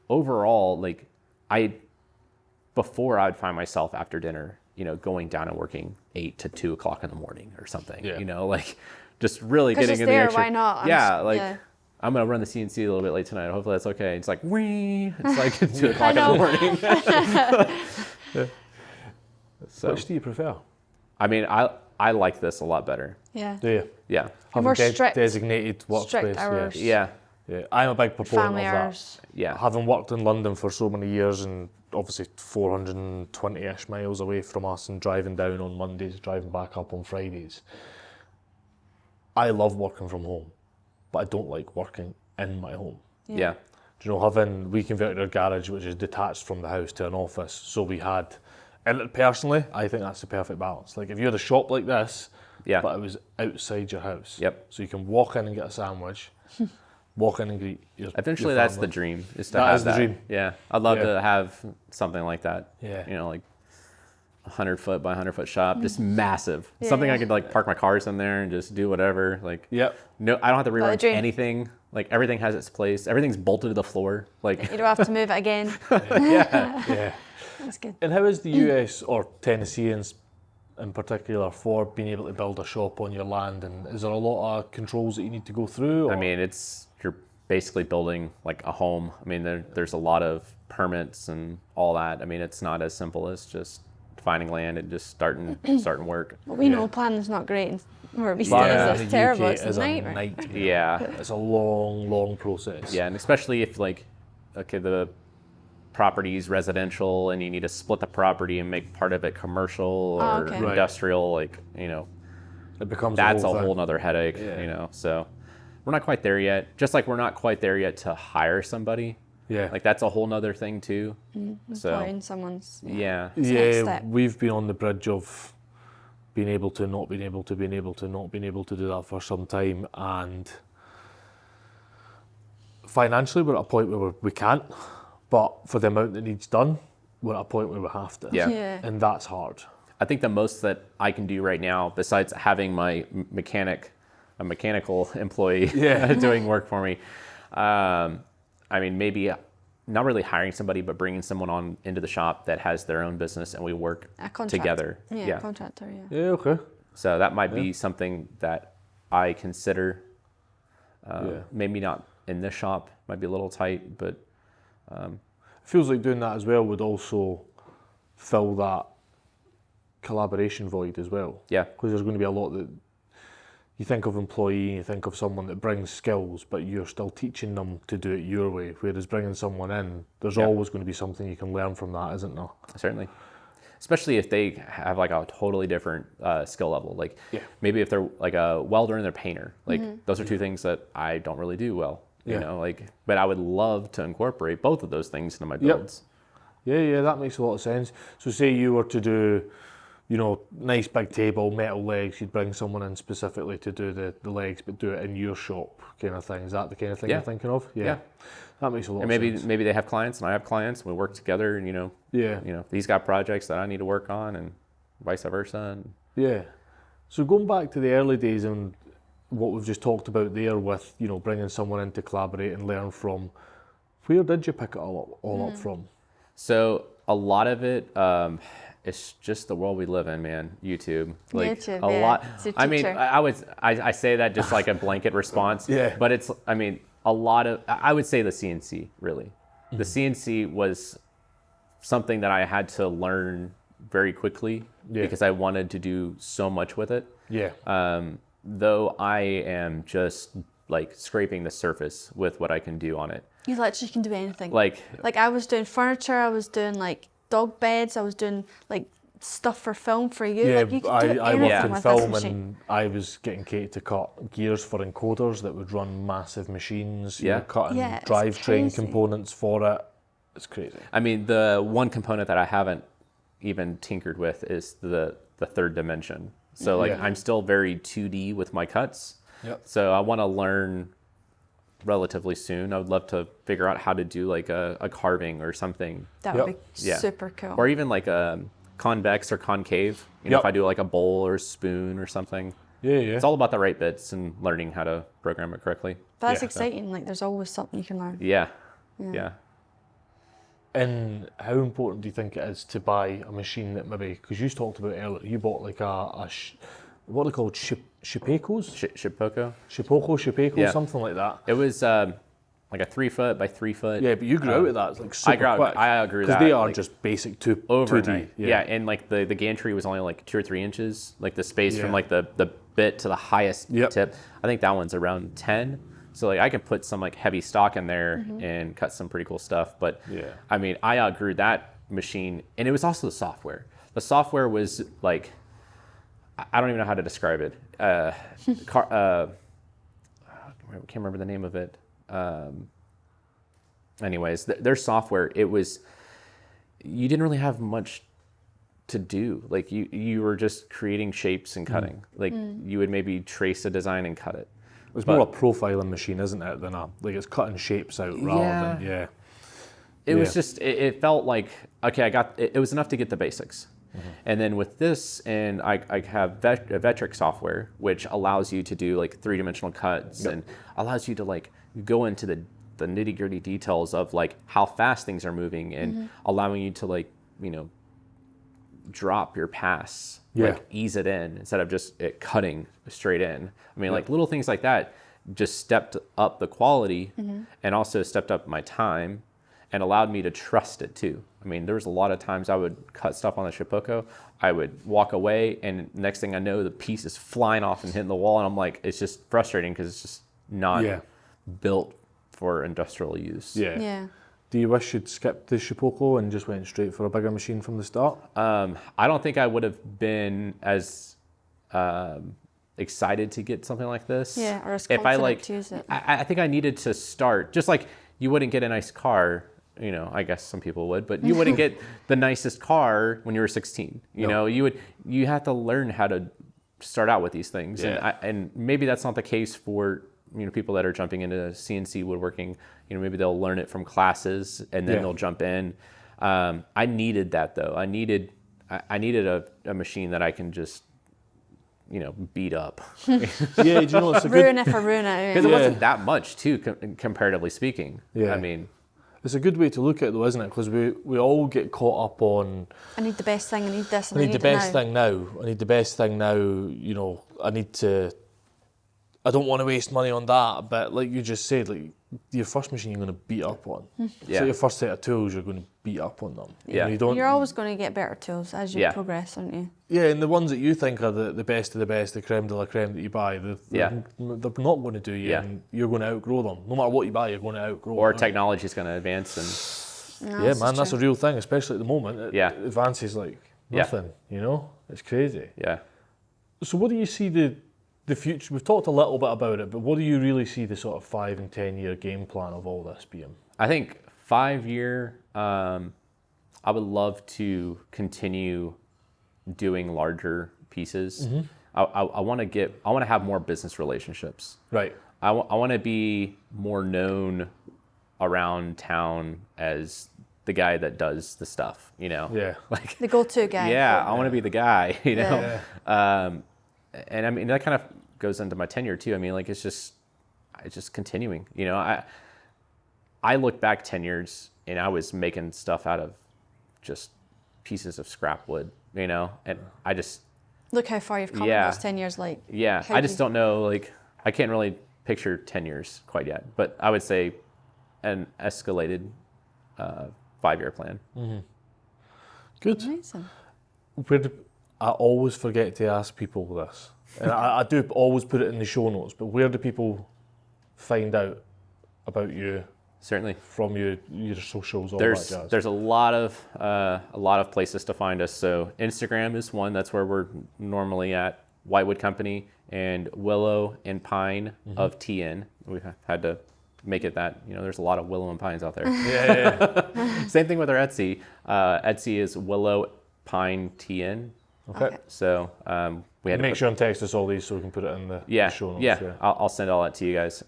overall, like before I would find myself after dinner, you know, going down and working 8 to 2 o'clock in the morning or something, you know, like just really getting in the extra. Why not? I'm going to run the CNC a little bit late tonight. Hopefully that's okay. It's like, whee! It's like 2 o'clock in the morning. So, which do you prefer? I mean, I like this a lot better. Yeah. Do you? Yeah. Having more strict, designated workspace. Strict hours. Yeah. I'm a big proponent Family of hours. that. Yeah. Having worked in London for so many years and obviously 420-ish miles away from us and driving down on Mondays, driving back up on Fridays, I love working from home. but I don't like working in my home. Yeah. Do you know, we converted our garage, which is detached from the house, to an office. So we had, and personally, I think that's the perfect balance. Like if you had a shop like this, but it was outside your house. Yep. So you can walk in and get a sandwich, walk in and greet Eventually, your that's the dream, is to have that. That is the dream. Yeah. I'd love to have something like that. Yeah. You know, like 100-foot by 100-foot shop, just massive. Something I could like park my cars in there and just do whatever. Like, no, I don't have to rearrange anything. Like everything has its place. Everything's bolted to the floor. Like you don't have to move it again. Yeah. That's good. And how is the US or Tennesseans in particular for being able to build a shop on your land? And is there a lot of controls that you need to go through? Or? I mean, you're basically building like a home. I mean, there's a lot of permits and all that. I mean, it's not as simple as just finding land and just starting work. Well, we know planning's not great. Where we stay it's terrible. It's a nightmare. Yeah. It's a long process. Yeah, and especially if like, okay, the property's residential and you need to split the property and make part of it commercial or industrial, like, you know, it becomes that's a whole nother headache, you know. So we're not quite there yet. Just like we're not quite there yet to hire somebody. Yeah. Like that's a whole nother thing too. So employing someone's we've been on the bridge of being able to not being able to being able to not being able to do that for some time, and financially we're at a point where we can't, but for the amount that needs done, we're at a point where we have to. Yeah. And that's hard. I think the most that I can do right now, besides having my a mechanical employee doing work for me, I mean, maybe not really hiring somebody, but bringing someone on into the shop that has their own business and we work together. Yeah, contractor, Yeah, okay. So that might be something that I consider. Maybe not in this shop, might be a little tight, but... it feels like doing that as well would also fill that collaboration void as well. Yeah. Because there's going to be a lot that... You think of employee, you think of someone that brings skills, but you're still teaching them to do it your way. Whereas bringing someone in, there's always going to be something you can learn from that, isn't there? Certainly. Especially if they have like a totally different skill level. Like maybe if they're like a welder and they're a painter. Like those are two things that I don't really do well. You know, like, but I would love to incorporate both of those things into my builds. Yeah, that makes a lot of sense. So say you were to do, you know, nice big table, metal legs, you'd bring someone in specifically to do the legs, but do it in your shop kind of thing. Is that the kind of thing you're thinking of? Yeah. That makes a lot of sense. Maybe they have clients and I have clients and we work together and, you know, he's got projects that I need to work on and vice versa. And So going back to the early days and what we've just talked about there with, you know, bringing someone in to collaborate and learn from, where did you pick it all up from? So a lot of it, it's just the world we live in, man. YouTube, like YouTube, a lot. I mean, I say that just like a blanket response. But it's, I mean, a lot of, I would say the CNC really. The CNC was something that I had to learn very quickly because I wanted to do so much with it. Though I am just like scraping the surface with what I can do on it. You literally can do anything. Like I was doing furniture, I was doing like dog beds, I was doing like stuff for film for you. Yeah, like, you could do I worked in with film this and I was getting Kate to cut gears for encoders that would run massive machines, you know, cutting drivetrain components for it. It's crazy. I mean, the one component that I haven't even tinkered with is the third dimension. So like I'm still very 2D with my cuts. So I want to learn relatively soon. I would love to figure out how to do like a carving or something. That would be super cool. Or even like a convex or concave. You know, if I do like a bowl or a spoon or something. It's all about the right bits and learning how to program it correctly. That's exciting. Like there's always something you can learn. Yeah. And how important do you think it is to buy a machine that maybe, because you talked about earlier, you bought like what are they called, Shipekos? Shipeko, something like that. It was like a 3-foot by 3-foot. Yeah, but you grew out of that. It's like super quick. I agree with that. Because they are like, just basic 2D. Overnight. Yeah, and like the gantry was only like 2 or 3 inches. Like the space from like the bit to the highest tip. I think that one's around 10. So like I could put some like heavy stock in there and cut some pretty cool stuff. But I mean, I outgrew that machine, and it was also the software. The software was like, I don't even know how to describe it. can't remember the name of it. Anyways, their software, you didn't really have much to do. Like you were just creating shapes and cutting. Like you would maybe trace a design and cut it. It's more a profiling machine, isn't it, than it's cutting shapes out rather than, It was just, it felt like, okay, it was enough to get the basics. And then with this, and I have Vectric software, which allows you to do like 3-dimensional cuts and allows you to like go into the nitty-gritty details of like how fast things are moving and allowing you to like, drop your pass, like ease it in instead of just it cutting straight in. I mean, like little things like that just stepped up the quality and also stepped up my time and allowed me to trust it too. I mean, there was a lot of times I would cut stuff on the Shipoko, I would walk away, and next thing I know, the piece is flying off and hitting the wall, and I'm like, it's just frustrating because it's just not built for industrial use. Yeah. Do you wish you'd skipped the Shipoko and just went straight for a bigger machine from the start? I don't think I would have been as excited to get something like this. Yeah, or as confident to use it. I think I needed to start, just like you wouldn't get a nice car, I guess some people would, but you wouldn't get the nicest car when you were 16. You have to learn how to start out with these things. And maybe that's not the case for people that are jumping into CNC woodworking. Maybe they'll learn it from classes and then they'll jump in. I needed that though. I needed a machine that I can just beat up. It's a good ruin it for ruin it. Because it wasn't that much too, comparatively speaking. I mean, it's a good way to look at it though, isn't it? Because we all get caught up on, I need the best thing, I need this, I need the best thing now. I need the best thing now. I don't want to waste money on that. But like you just said, like your first machine you're going to beat up on. So your first set of tools you're going to beat up on them. You're always going to get better tools as you progress, aren't you? Yeah, and the ones that you think are the best of the best, the creme de la creme that you buy, they're not going to do you, and you're going to outgrow them. No matter what you buy, you're going to outgrow them. Or technology is going to advance. That's a real thing, especially at the moment. It advances like nothing, It's crazy. Yeah. So what do you see the future? We've talked a little bit about it, but what do you really see the sort of 5 and 10 year game plan of all this being? I think 5-year, I would love to continue doing larger pieces. I want to have more business relationships. Right. I want to be more known around town as the guy that does the stuff, like the go-to guy. I want to be the guy, and I mean that kind of goes into my tenure too. I mean, like it's just continuing. I look back 10 years and I was making stuff out of just pieces of scrap wood, and I just look how far you've come in those 10 years. Like I just don't know. Like I can't really picture 10 years quite yet, but I would say an escalated 5-year plan. Good. Amazing. I always forget to ask people this, and I do always put it in the show notes, but where do people find out about you? Certainly. From your socials, all that jazz. There's a lot of places to find us. So Instagram is one. That's where we're normally at. Whitewood Company and Willow and Pine of TN. We've had to make it that. There's a lot of Willow and Pines out there. Yeah. Same thing with our Etsy. Etsy is Willow Pine TN. Okay. So we had to make sure and text us all these so we can put it in the show notes. Yeah. I'll send all that to you guys.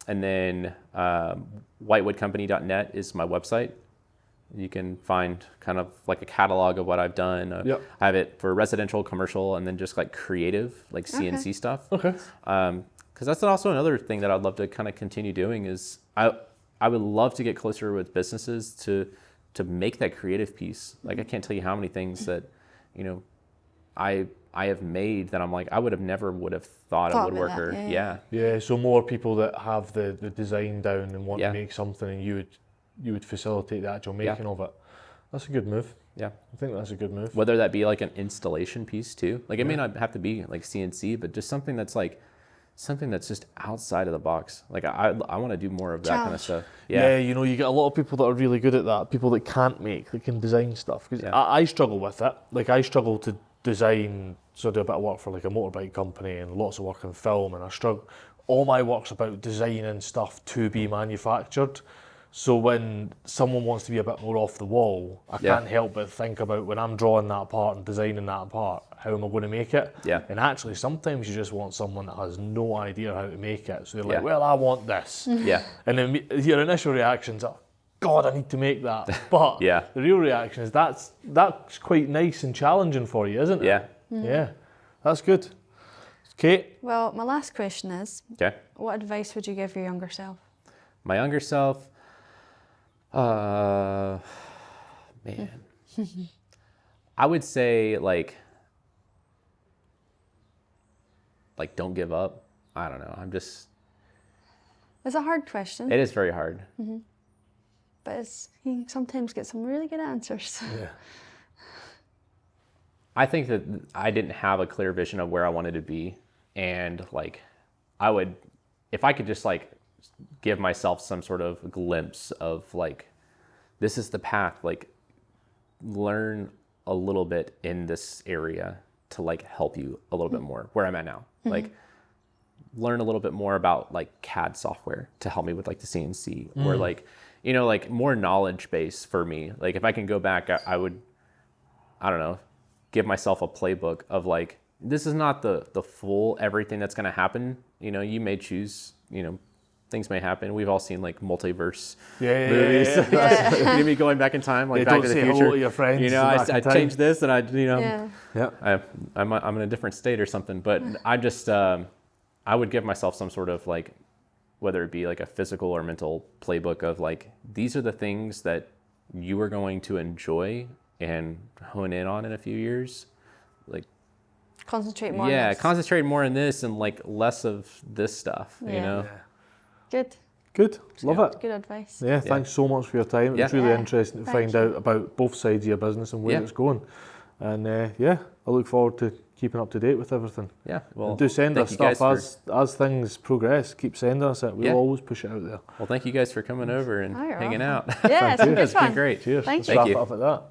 And then whitewoodcompany.net is my website. You can find kind of like a catalog of what I've done. I have it for residential, commercial, and then just like creative, like CNC stuff. Okay. Because that's also another thing that I'd love to kind of continue doing is I would love to get closer with businesses to make that creative piece. Like I can't tell you how many things that, I have made that I'm like, I would have thought a woodworker. Yeah, so more people that have the design down and want to make something, and you would facilitate the actual making of it. That's a good move. Yeah. I think that's a good move. Whether that be like an installation piece too. Like it may not have to be like CNC, but just something that's just outside of the box. Like I want to do more of that kind of stuff. Yeah, you get a lot of people that are really good at that, people that can't make, that can design stuff. Because I struggle with it. Like I struggle to design, so I do a bit of work for like a motorbike company and lots of work in film, and I struggle. all my work's about designing stuff to be manufactured. So when someone wants to be a bit more off the wall, I can't help but think about when I'm drawing that part and designing that part, how am I going to make it? Yeah. And actually, sometimes you just want someone that has no idea how to make it. So they're like, well, I want this. Yeah. And then your initial reactions are, God, I need to make that. But the real reaction is that's quite nice and challenging for you, isn't it? Yeah. Yeah. That's good. Kate? Well, my last question is, okay, what advice would you give your younger self? My younger self? Man. I would say like don't give up. I don't know. It's a hard question. It is very hard. Mm-hmm. But you sometimes get some really good answers. Yeah. I think that I didn't have a clear vision of where I wanted to be. And like, I would, if I could just like give myself some sort of glimpse of like, this is the path, like learn a little bit in this area to like help you a little bit more where I'm at now. Mm-hmm. Like learn a little bit more about like CAD software to help me with like the CNC or like, you know, like more knowledge base for me. Like if I can go back, I would, I don't know, give myself a playbook of like, this is not the full everything that's going to happen. You know, you may choose, you know, things may happen. We've all seen like multiverse movies. Yeah. Maybe going back in time, like Back to the Future. Hello to your friends. You know, I changed this and I, you know, I'm in a different state or something. But I just, I would give myself some sort of like, whether it be like a physical or mental playbook of like, these are the things that you are going to enjoy and hone in on in a few years. Like, concentrate more on this. Concentrate more on this and like less of this stuff, you know? Yeah. Good. Love it. Good advice. Yeah, thanks so much for your time. It was really interesting to find out about both sides of your business and where it's going. And I look forward to keeping up to date with everything. Yeah, well, and do send us stuff as things progress. Keep sending us it. We'll always push it out there. Well, thank you guys for coming over and hanging out. Yeah, it's been It's been great. Cheers. Thank Let's wrap it up at that.